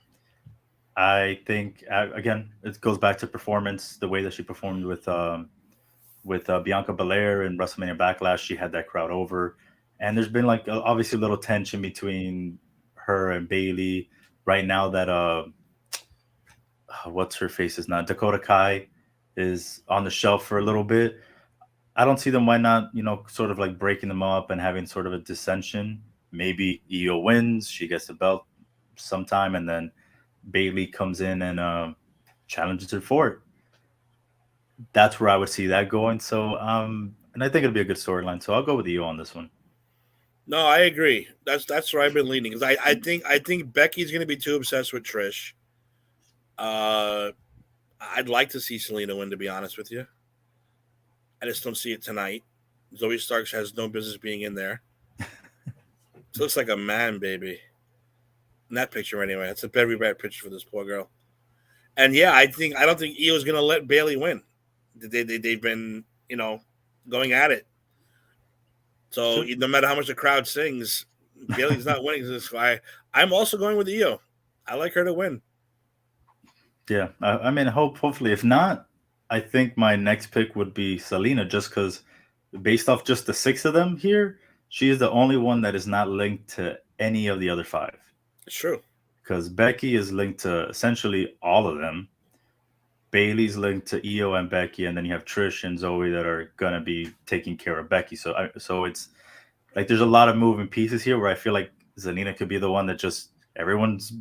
I think again, it goes back to performance, the way that she performed with Bianca Belair in WrestleMania Backlash. She had that crowd over, and there's been like obviously a little tension between her and Bayley right now. That what's her face is not Dakota Kai is on the shelf for a little bit. I don't see them. Why not? Sort of like breaking them up and having sort of a dissension. Maybe Io wins, she gets the belt sometime, and then Bayley comes in and challenges her for it. That's where I would see that going. So, and I think it'll be a good storyline. So I'll go with Io on this one.
No, I agree. That's where I've been leaning, because I think Becky's going to be too obsessed with Trish. I'd like to see Selena win, to be honest with you. I just don't see it tonight. Zoe Starks has no business being in there. She looks like a man, baby. In that picture, anyway. That's a very bad picture for this poor girl. And yeah, I don't think Io's going to let Bayley win. They've been, going at it. So no matter how much the crowd sings, Bayley's not winning this guy. I'm also going with Io. I like her to win.
Yeah, I mean, hopefully, if not, I think my next pick would be Selena, just because based off just the 6 of them here, she is the only one that is not linked to any of the other 5.
It's true.
Because Becky is linked to essentially all of them. Bayley's linked to Io and Becky, and then you have Trish and Zoe that are gonna be taking care of Becky. So it's like there's a lot of moving pieces here where I feel like Zelina could be the one that just everyone's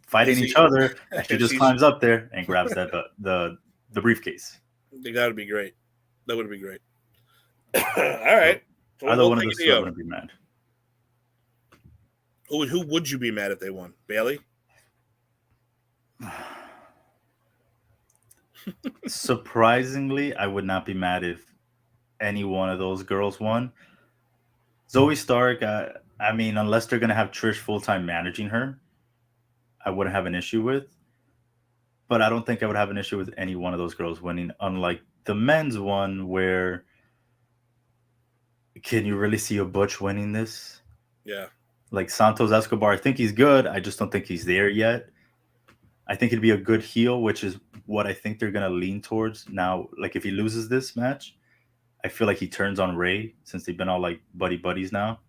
fighting each other, and she just climbs up there and grabs that the briefcase.
I think that would be great. That would be great. All right. So
Either one of those two are gonna be mad.
Who would you be mad if they won? Bayley?
Surprisingly, I would not be mad if any one of those girls won. Zoe Stark, I mean, unless they're going to have Trish full-time managing her, I wouldn't have an issue with. But I don't think I would have an issue with any one of those girls winning, unlike the men's one where can you really see a Butch winning this?
Yeah.
Like Santos Escobar, I think he's good. I just don't think he's there yet. I think it'd be a good heel, which is what I think they're going to lean towards now. Like if he loses this match, I feel like he turns on Ray since they've been all like buddies now.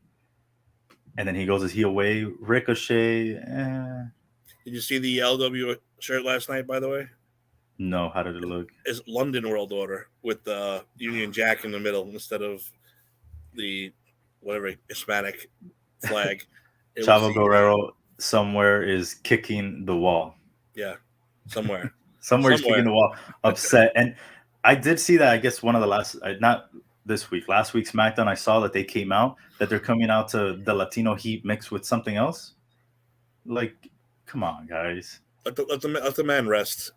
And then he goes his heel way. Ricochet.
Did you see the LW shirt last night, by the way?
No, how did it look?
It's London World Order with the Union Jack in the middle instead of the whatever Hispanic flag.
Chavo Guerrero somewhere is kicking the wall.
Yeah, somewhere.
Somewhere he's kicking the wall, upset. And I did see that, I guess, one of the last, not this week, last week's SmackDown, I saw that they came out, that they're coming out to the Latino Heat mixed with something else. Like, come on, guys.
Let the man rest.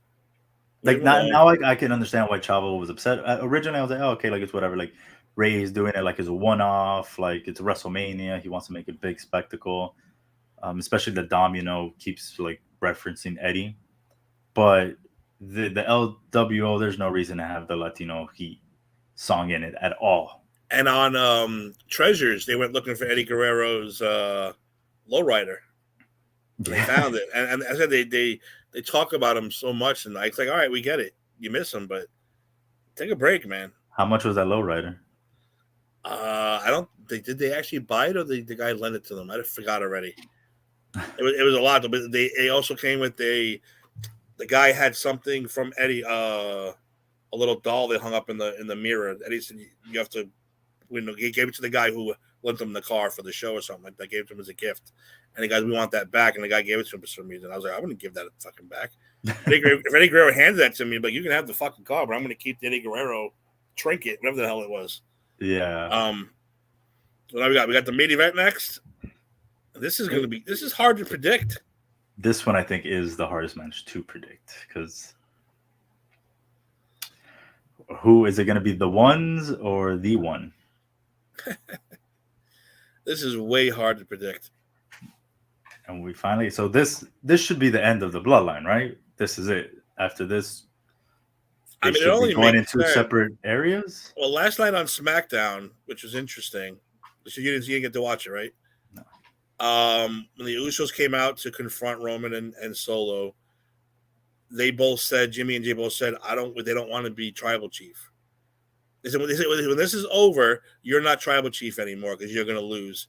Like, now I can understand why Chavo was upset. Originally, I was like, oh, okay, like, it's whatever. Like, Ray's doing it like it's a one-off, like it's WrestleMania. He wants to make a big spectacle. Especially the Dom, keeps like referencing Eddie. But the LWO, there's no reason to have the Latino Heat song in it at all.
And on Treasures, they went looking for Eddie Guerrero's Lowrider. They found it. And as I said, they talk about him so much, and it's like, all right, we get it. You miss him, but Take a break, man.
How much was that lowrider?
I don't. Did they actually buy it, or the guy lent it to them? I forgot already. It was a lot, but they also came with the guy had something from Eddie, a little doll they hung up in the mirror. Eddie said you have to. He gave it to the guy who lent him the car for the show or something like that. Gave it to him as a gift, and the guy, we want that back, and the guy gave it to him for some reason. I was like, I wouldn't give that fucking back. If Eddie Guerrero handed that to me, but you can have the fucking car, but I'm going to keep the Eddie Guerrero trinket, whatever the hell it was.
Yeah.
What we got? We got the main event next. This is hard to predict.
This one I think is the hardest match to predict because who is it going to be? The ones or the one?
This is way hard to predict.
And we finally, so this should be the end of the bloodline, right? This is it. After this,
I mean, it only
going
makes
into
sense.
separate areas.
Well, last night on SmackDown, which was interesting, so you didn't get to watch it, right?
No.
When the Usos came out to confront Roman and Solo, they both said, Jimmy and Jay both said, they don't want to be tribal chief. They said, when this is over, you're not tribal chief anymore because you're going to lose.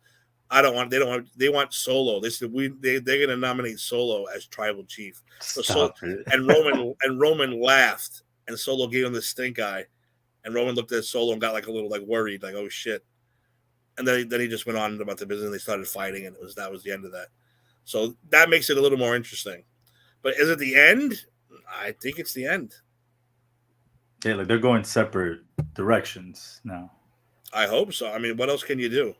They want Solo. They said they're going to nominate Solo as tribal chief.
Stop it.
And Roman laughed, and Solo gave him the stink eye, and Roman looked at Solo and got like a little like worried, like, oh shit. And then he just went on about the business, and they started fighting, and that was the end of that. So that makes it a little more interesting. But is it the end? I think it's the end.
Yeah, like they're going separate directions now.
I hope so. I mean, what else can you do?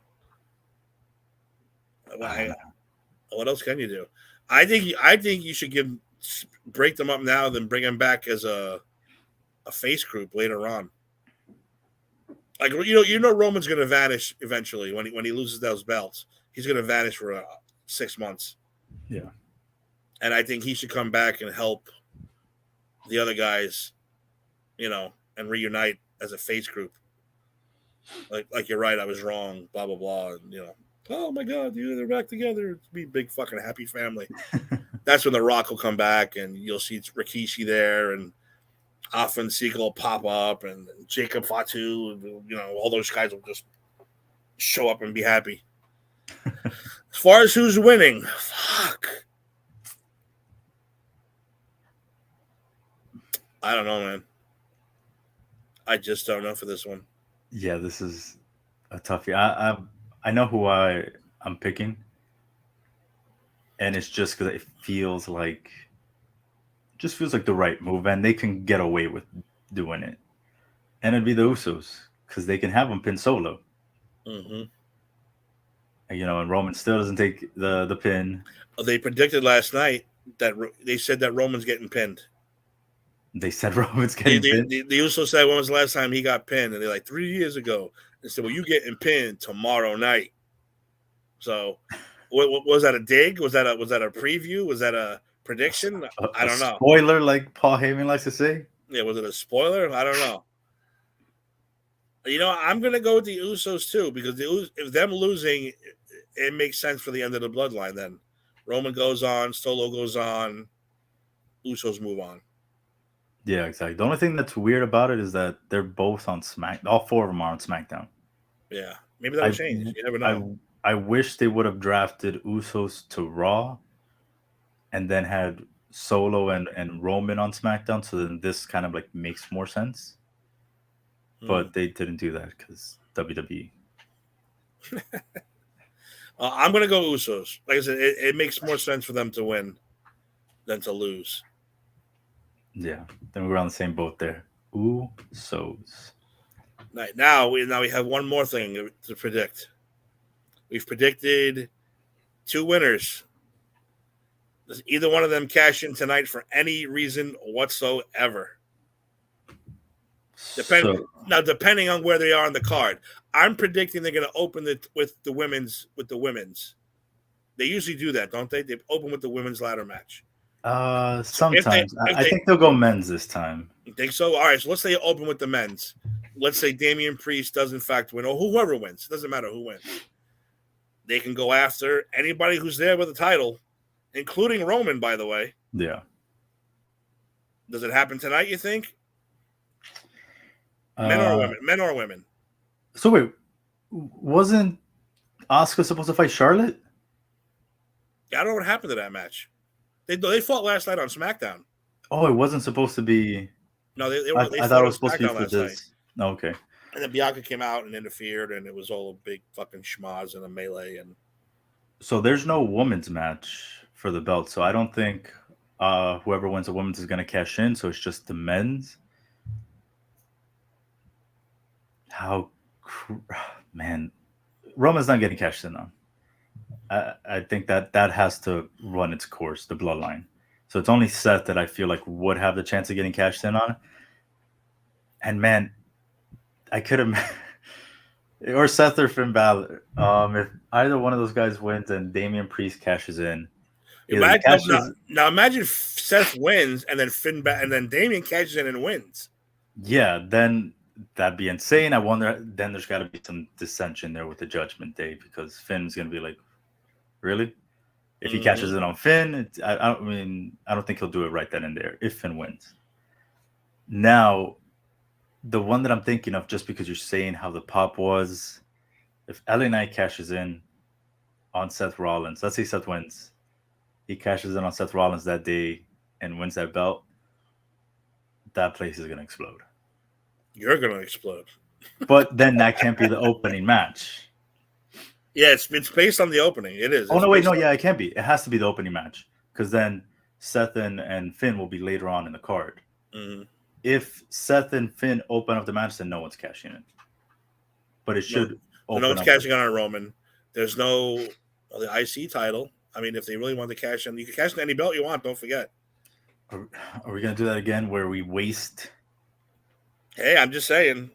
What else can you do? I think you should break them up now, then bring them back as a face group later on. Like you know, Roman's going to vanish eventually when he loses those belts. He's going to vanish for 6 months.
Yeah,
and I think he should come back and help the other guys, and reunite as a face group. Like you're right, I was wrong, blah blah blah, and oh my god, they're back together. It's be a big fucking happy family. That's when The Rock will come back, and you'll see Rikishi there, and Afa and Sika will pop up, and Jacob Fatu, all those guys will just show up and be happy. As far as who's winning, fuck. I don't know, man. I just don't know for this one.
Yeah, this is a toughie. I know who I'm picking, and it's just because it feels like the right move, and they can get away with doing it. And it'd be the Usos because they can have them pin Solo.
Mm-hmm.
And Roman still doesn't take the pin.
They predicted last night that they said that Roman's getting pinned.
They said Roman's getting pinned.
The Usos said, when was the last time he got pinned? And they're like, 3 years ago. They said, well, you getting pinned tomorrow night. So, what was that a dig? Was that a preview? Was that a prediction? I don't know.
Spoiler, like Paul Heyman likes to say.
Yeah, was it a spoiler? I don't know. I'm going to go with the Usos too, because if them losing, it makes sense for the end of the bloodline. Then Roman goes on, Solo goes on, Usos move on.
Yeah, exactly. The only thing that's weird about it is that they're both on SmackDown. All four of them are on SmackDown.
Yeah, maybe that'll change. You never know.
I wish they would have drafted Usos to Raw and then had Solo and Roman on SmackDown, so then this kind of like makes more sense. But they didn't do that because WWE.
I'm going to go Usos. Like I said, it makes more sense for them to win than to lose.
Yeah, then we're on the same boat there. Usos.
Now we have one more thing to predict. We've predicted 2 winners. Does either one of them cash in tonight for any reason whatsoever? Depending on where they are on the card, I'm predicting they're going to open it with the women's. They usually do that, don't they? They open with the women's ladder match.
Sometimes. I think they'll go men's this time.
You think so? All right, so let's say you open with the men's. Let's say Damian Priest does in fact win, or whoever wins. It doesn't matter who wins. They can go after anybody who's there with a title, including Roman, by the way.
Yeah.
Does it happen tonight, you think? Men or women? Men or women?
So wait, wasn't Asuka supposed to fight Charlotte?
I don't know what happened to that match. They fought last night on SmackDown.
Oh, it wasn't supposed to be.
No, they
I
fought
thought it
on
was supposed to be
SmackDown
for
last night.
this. No, okay.
And then Bianca came out and interfered, and it was all a big fucking schmaz and a melee. And
So there's no women's match for the belt. So I don't think whoever wins the women's is going to cash in. So it's just the men's. Man, Roman's not getting cashed in on. I think that has to run its course, the bloodline. So it's only Seth that I feel like would have the chance of getting cashed in on. And man, I could have, or Seth or Finn Balor. If either one of those guys wins and Damian Priest cashes in,
now imagine Seth wins and then Damian cashes in and wins.
Yeah, then that'd be insane. I wonder. Then there's got to be some dissension there with the Judgment Day because Finn's gonna be like, really? If he cashes in on Finn, I mean, I don't think he'll do it right then and there if Finn wins. Now, the one that I'm thinking of, just because you're saying how the pop was, if LA Knight cashes in on Seth Rollins, let's say Seth wins, he cashes in on Seth Rollins that day and wins that belt, that place is going to explode.
You're going to explode.
But then that can't be the opening match.
Yeah, it's based on the opening. It is.
Oh, no, wait, no, yeah, it can't be. It has to be the opening match because then Seth and Finn will be later on in the card.
Mm-hmm.
If Seth and Finn open up the match, then no one's cashing in. But it should
open. No one's cashing on Roman. There's no the IC title. I mean, if they really want to cash in, you can cash in any belt you want. Don't forget.
Are we going to do that again where we waste?
Hey, I'm just saying.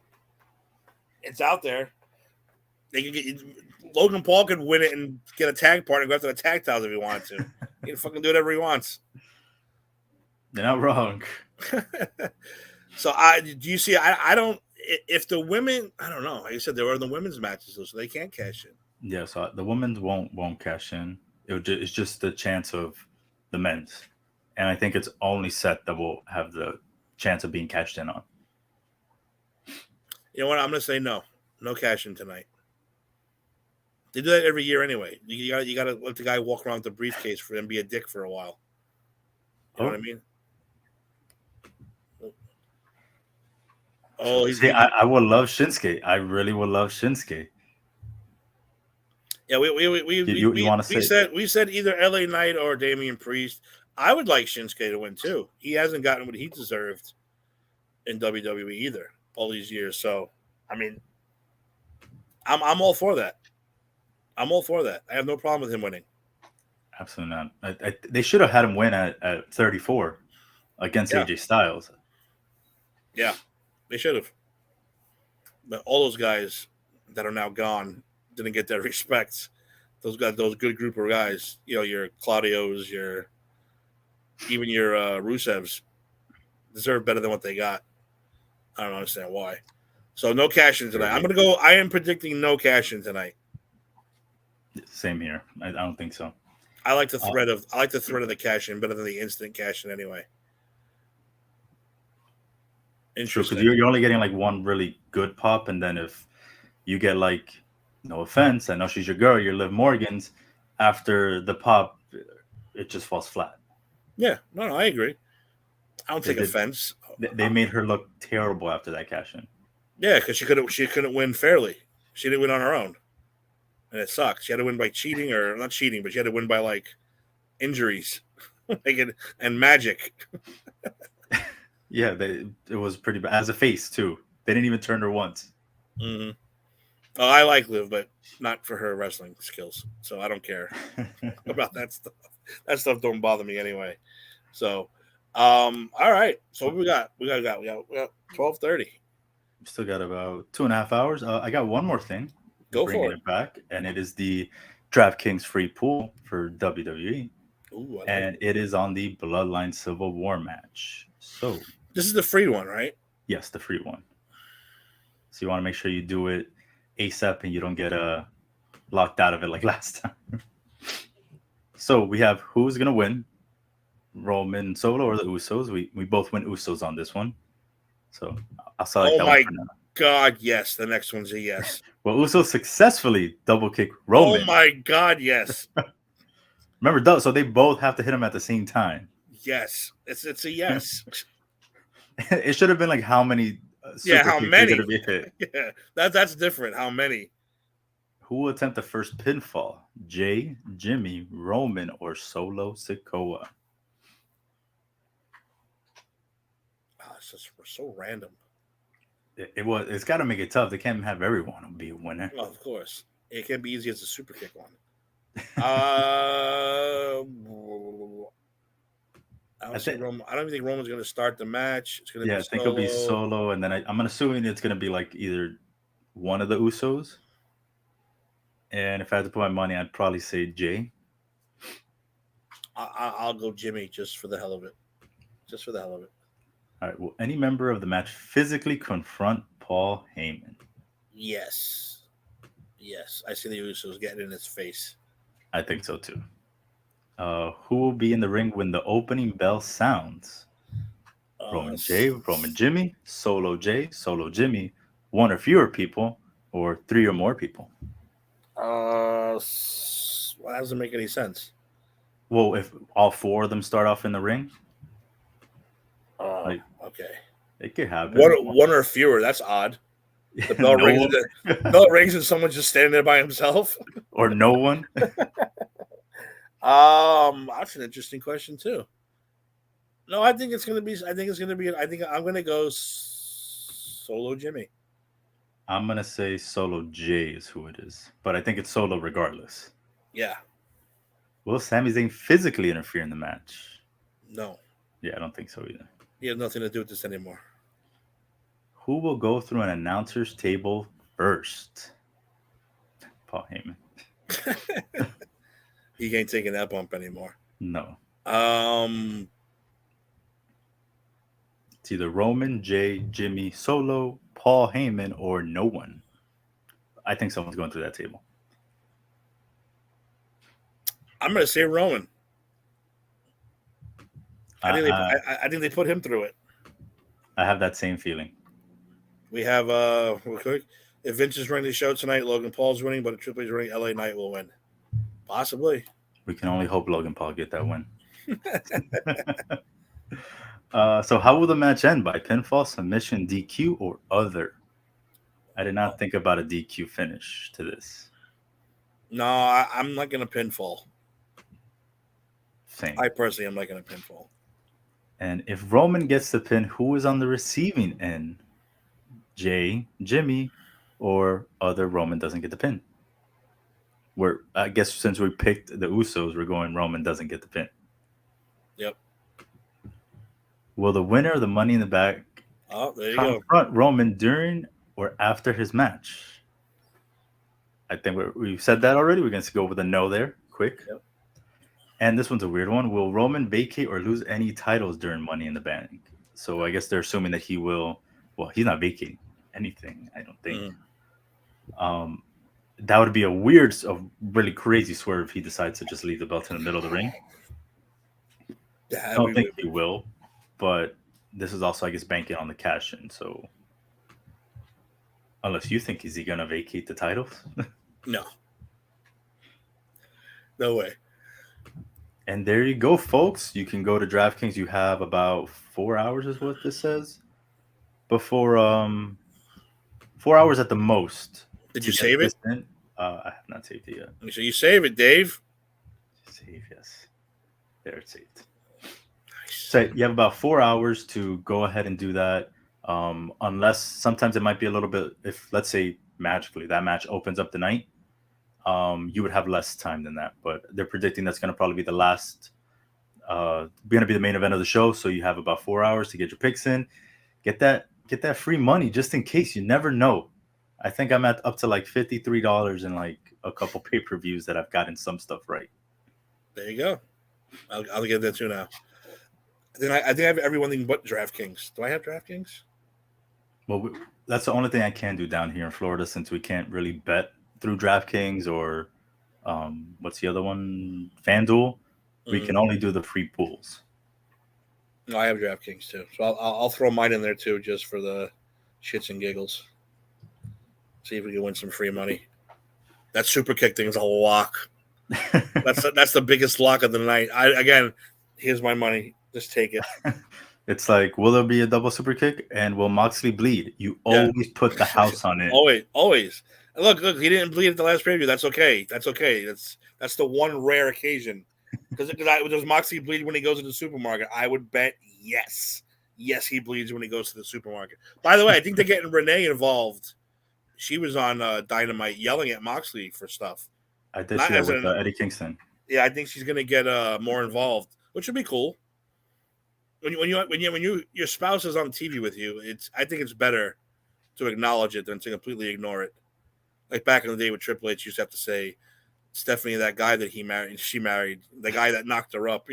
It's out there. They can get Logan Paul could win it and get a tag partner and go after the tag titles if he wanted to. He can fucking do whatever he wants.
You're not wrong.
So do you see? I don't. If the women, I don't know. Like you said, there are the women's matches, so they can't cash in.
Yeah, so the women's won't cash in. It's just the chance of the men's, and I think it's only Seth that will have the chance of being cashed in on.
You know what? I'm going to say no cash in tonight. They do that every year anyway. You got to let the guy walk around with the briefcase for him, be a dick for a while. You know what I mean? Oh,
I would love Shinsuke. I really would love Shinsuke.
Yeah, we said either LA Knight or Damian Priest. I would like Shinsuke to win too. He hasn't gotten what he deserved in WWE either all these years. So, I mean, I'm all for that. I'm all for that. I have no problem with him winning.
Absolutely not. They should have had him win at 34 against AJ Styles.
Yeah, they should have. But all those guys that are now gone didn't get that respect. Those good group of guys, you know, your Claudios, even your Rusevs deserve better than what they got. I don't understand why. So no cash in tonight. I am predicting no cash in tonight.
Same here. I don't think so.
I like the threat of the cash in better than the instant cash in anyway. Interesting.
Because you're only getting like one really good pop, and then if you get like, no offense, I know she's your girl, you're Liv Morgan's, after the pop, it just falls flat.
Yeah, no, I agree. I don't take offense.
They made her look terrible after that cash in.
Yeah, because she couldn't win fairly. She didn't win on her own, and it sucks. She had to win by cheating, or not cheating, but she had to win by like injuries, and magic.
Yeah, it was pretty bad as a face too. They didn't even turn her once.
Mm-hmm. Oh, I like Liv, but not for her wrestling skills. So I don't care about that stuff. That stuff don't bother me anyway. So, all right. So what we got 12:30.
We still got about 2.5 hours. I got one more thing.
Go
bringing
for it.
it back, and it is the DraftKings free pool for WWE.
Ooh,
and it is on the Bloodline Civil War match. So
this is the free one, right?
Yes, the free one. So you want to make sure you do it ASAP and you don't get locked out of it like last time. So we have who's gonna win, Roman Solo or the Usos. We both went Usos on this one. So I'll select
Oh
that
my
one for now.
God, yes. The next one's a yes.
Well, Uso successfully double kick
Oh
Roman.
my God, yes.
Remember, so they both have to hit him at the same time.
Yes. It's a yes.
It should have been like how many
Yeah,
super
how
kicks
many?
are going to be hit.
Yeah, that's different. How many?
Who will attempt the first pinfall? Jay, Jimmy, Roman, or Solo Sikoa?
Oh, it's just so random.
It's got to make it tough. They can't have everyone be a winner.
Well, of course. It can't be easy as a super kick one. I don't think Roman's going to start the match. It's going to be
I think it'll be
Solo.
Solo, and then I'm assuming it's going to be like either one of the Usos. And if I had to put my money, I'd probably say Jay.
I'll go Jimmy just for the hell of it. Just for the hell of it.
All right. Will any member of the match physically confront Paul Heyman?
Yes. Yes. I see the Usos getting in his face.
I think so too. Who will be in the ring when the opening bell sounds? Roman Jay, Roman Jimmy, Solo Jay, Solo Jimmy, one or fewer people, or three or more people?
Well, that doesn't make any sense.
Well, if all four of them start off in the ring,
Okay.
it could happen.
One or fewer. That's odd. The bell rings. The bell rings, and someone's just standing there by himself.
Or no one.
That's an interesting question too. No, I think it's gonna be. I think I'm gonna go Solo Jimmy.
I'm gonna say Solo Jay is who it is, but I think it's Solo regardless.
Yeah.
Will Sami Zayn physically interfere in the match?
No.
Yeah, I don't think so either.
He has nothing to do with this anymore.
Who will go through an announcer's table first? Paul Heyman.
He ain't taking that bump anymore.
No. It's either Roman, Jay, Jimmy, Solo, Paul Heyman, or no one. I think someone's going through that table.
I'm going to say Roman. I think they put him through it.
I have that same feeling.
We have real quick. If Vince is running the show tonight, Logan Paul's winning, but if Triple H is running, LA Knight will win. Possibly.
We can only hope Logan Paul get that win. So how will the match end? By pinfall, submission, DQ, or other? I did not think about a DQ finish to this.
No, I'm not going to pinfall.
Same.
I personally am not going to pinfall.
And if Roman gets the pin, who is on the receiving end? Jay, Jimmy, or other Roman doesn't get the pin? I guess since we picked the Usos, we're going Roman doesn't get the pin.
Yep.
Will the winner of the Money in the Bank confront Roman during or after his match? I think we've said that already. We're going to go with a no there, quick.
Yep.
And this one's a weird one. Will Roman vacate or lose any titles during Money in the Bank? So I guess they're assuming that he will. Well, he's not vacating anything, I don't think. That would be a really crazy swerve if he decides to just leave the belt in the middle of the ring. I don't think he will, but this is also, I guess, banking on the cash in. So unless you think, is he going to vacate the titles?
No. No way.
And there you go, folks. You can go to DraftKings. You have about 4 hours is what this says. Before 4 hours at the most.
Did you save it?
I have not saved it yet.
So you save it, Dave.
Save, yes. There, it's saved.
Nice.
So you have about 4 hours to go ahead and do that. Unless sometimes it might be a little bit, if let's say magically that match opens up tonight, you would have less time than that. But they're predicting that's going to probably be the last, going to be the main event of the show. So you have about 4 hours to get your picks in. Get that free money just in case. You never know. I think I'm up to like $53 in like a couple pay-per-views that I've gotten some stuff right.
There you go. I'll get that too now. I think I have everyone but DraftKings. Do I have DraftKings?
Well, that's the only thing I can do down here in Florida since we can't really bet through DraftKings or what's the other one? FanDuel. We can only do the free pools.
No, I have DraftKings too, so I'll throw mine in there too, just for the shits and giggles. See if we can win some free money. That super kick thing is a lock. That's the biggest lock of the night. Here's my money. Just take it.
It's like, will there be a double super kick? And will Moxley bleed? You
Yeah.
always put the house on it.
Always. And look, he didn't bleed at the last preview. That's okay. That's the one rare occasion. Because does Moxley bleed when he goes to the supermarket? I would bet yes. Yes, he bleeds when he goes to the supermarket. By the way, I think they're getting Renee involved. She was on Dynamite yelling at Moxley for stuff.
I did see that with Eddie Kingston.
Yeah, I think she's going to get more involved, which would be cool. When your spouse is on TV with you, I think it's better to acknowledge it than to completely ignore it. Like back in the day with Triple H, you used to have to say, Stephanie, that guy that she married, the guy that knocked her up.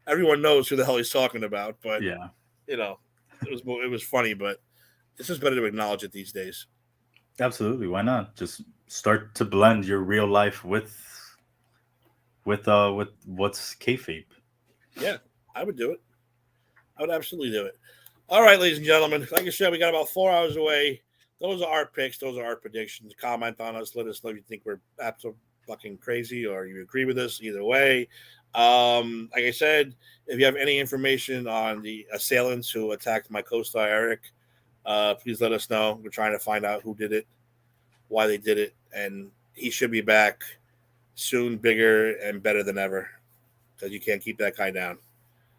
Everyone knows who the hell he's talking about. But
yeah,
it was funny. But it's just better to acknowledge it these days.
Absolutely. Why not? Just start to blend your real life with what's kayfabe.
Yeah, I would do it. I would absolutely do it. All right, ladies and gentlemen. Like I said, we got about 4 hours away. Those are our picks. Those are our predictions. Comment on us. Let us know if you think we're absolutely fucking crazy or you agree with us. Either way. Like I said, if you have any information on the assailants who attacked my co-star Eric, please let us know. We're trying to find out who did it, why they did it, and he should be back soon, bigger and better than ever, because you can't keep that guy down.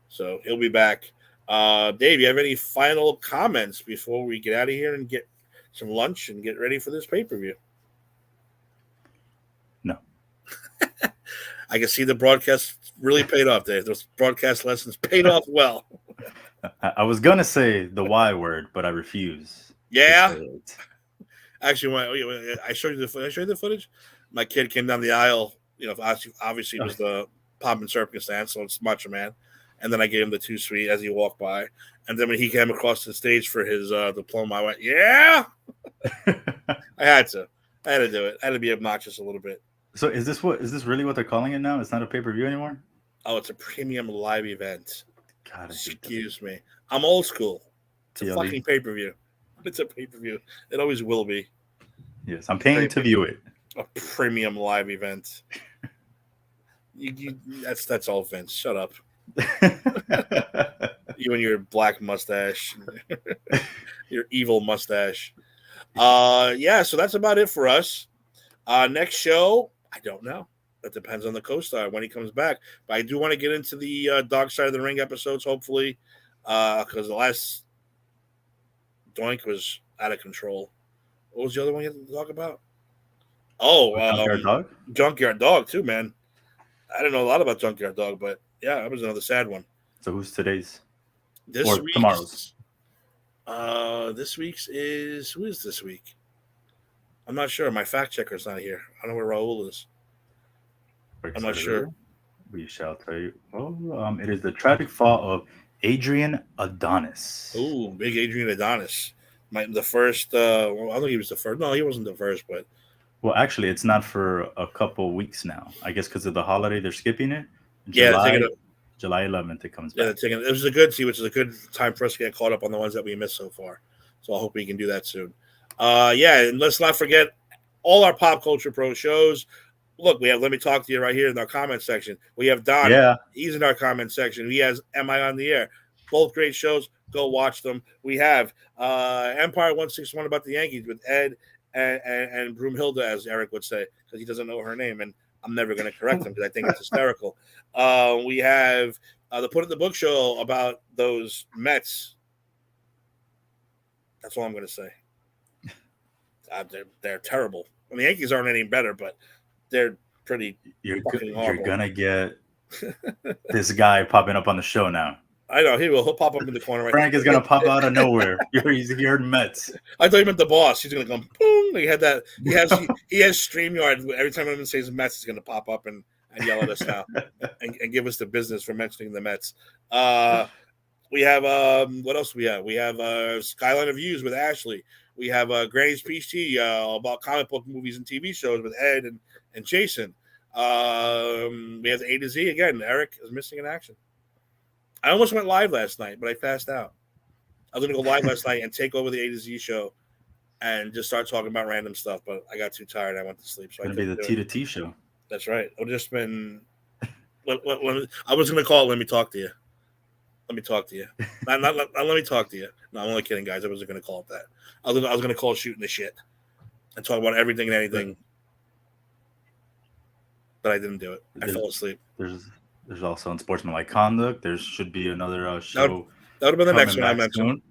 So he'll be back. Dave, you have any final comments before we get out of here and get some lunch and get ready for this pay-per-view?
No.
I can see the broadcast really paid off, Dave. Those broadcast lessons paid off well.
I was gonna say the Y word, but I refuse.
Yeah. Actually, I showed you the footage. My kid came down the aisle. Obviously it was the pomp and circumstance, so it's Macho Man. And then I gave him the 2 Sweet as he walked by. And then when he came across the stage for his diploma, I went, yeah. I had to do it. I had to be obnoxious a little bit.
So is this really what they're calling it now? It's not a pay-per-view anymore?
Oh, it's a premium live event.
God,
excuse me. I'm old school. It's a
TLE.
fucking pay-per-view. It's a pay-per-view. It always will be.
Yes, I'm paying to view it.
A premium live event. That's all, Vince. Shut up. You and your black mustache. Your evil mustache. So that's about it for us. Next show, I don't know. That depends on the co-star when he comes back. But I do want to get into the Dark Side of the Ring episodes, hopefully, because the last Doink was out of control. What was the other one you had to talk about? Oh,
Junkyard Dog?
Junkyard Dog, too, man. I don't know a lot about Junkyard Dog, but yeah, that was another sad one.
So who's today's?
This
week's? Tomorrow's?
This week's is... Who is this week? I'm not sure. My fact checker's not here. I don't know where Raul is. I'm not sure.
We shall tell you. Oh, it is the tragic fall of Adrian Adonis.
Ooh, big Adrian Adonis. The first... I don't think he was the first. No, he wasn't the first, but...
Well, actually, it's not for a couple weeks now. I guess because of the holiday, they're skipping it. July 11th, it comes back.
Yeah, it was which is a good time for us to get caught up on the ones that we missed so far. So I hope we can do that soon. And let's not forget all our Pop Culture Pro shows. Look, we have Let Me Talk to You right here in our comment section. We have Don.
Yeah.
He's in our comment section. He has Am I on the Air? Both great shows. Go watch them. We have Empire 161 about the Yankees with Ed and Broomhilda, as Eric would say, because he doesn't know her name, and I'm never going to correct him because I think it's hysterical. We have the Put in the Book show about those Mets. That's all I'm going to say. They're terrible. I mean, the Yankees aren't any better, but they're pretty fucking horrible.
You're gonna get this guy popping up on the show now.
I know he will. He'll pop up in the corner.
Frank is gonna pop out of nowhere. He heard Mets.
I thought he meant the boss. He's gonna come. Boom. He had that. He has StreamYard. Every time anyone says Mets, he's gonna pop up and yell at us now and give us the business for mentioning the Mets. We have what else? We have Skyline of Views with Ashley. We have Granny's Peach Tea about comic book movies and TV shows with Ed and Jason. We have the A to Z again. Eric is missing in action. I almost went live last night, but I passed out. I was going to go live last night and take over the A to Z show and just start talking about random stuff, but I got too tired. I went to sleep. So
It's gonna be the T to T show.
That's right. It would just been. I was going to call it. Let me talk to you. Let me talk to you. Not let me talk to you. No, I'm only kidding, guys. I wasn't going to call it that. I was going to call it shooting the shit and talk about everything and anything. But I didn't do it. I fell asleep.
There's also unsportsmanlike conduct. There should be another show.
That would have been the next
coming
one I
back
mentioned.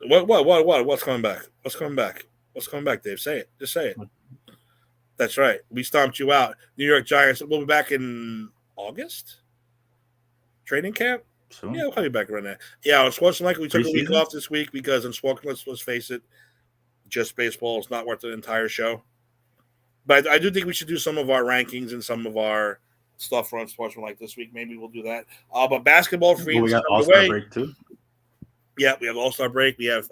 soon.
What? What's coming back? What's coming back? What's coming back, Dave? Say it. Just say it. That's right. We stomped you out. New York Giants. We'll be back in August. Training camp?
Soon.
Yeah, we'll probably be back around there. Yeah, unsportsmanlike, we took a week
Preseason?
off this week because unsportsmanlike, let's face it, just baseball is not worth the entire show. But I do think we should do some of our rankings and some of our stuff for unsportsmanlike this week. Maybe we'll do that. But basketball free.
Well, we got All-Star break too.
Yeah, we have All-Star break. We have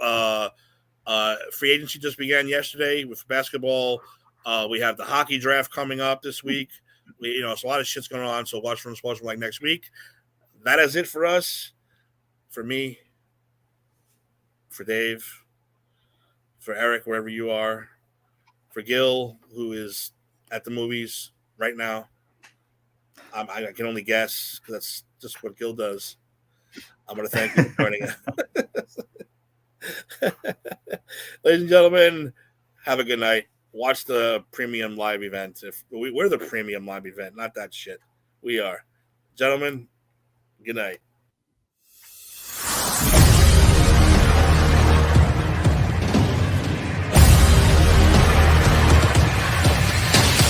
free agency just began yesterday with basketball. We have the hockey draft coming up this week. It's a lot of shit's going on. So watch for unsportsmanlike next week. That is it for us, for me, for Dave, for Eric, wherever you are, for Gil, who is at the movies right now. I can only guess because that's just what Gil does. I'm going to thank you for joining us. Ladies and gentlemen, have a good night. Watch the premium live event. We're the premium live event, not that shit. We are. Gentlemen, good night.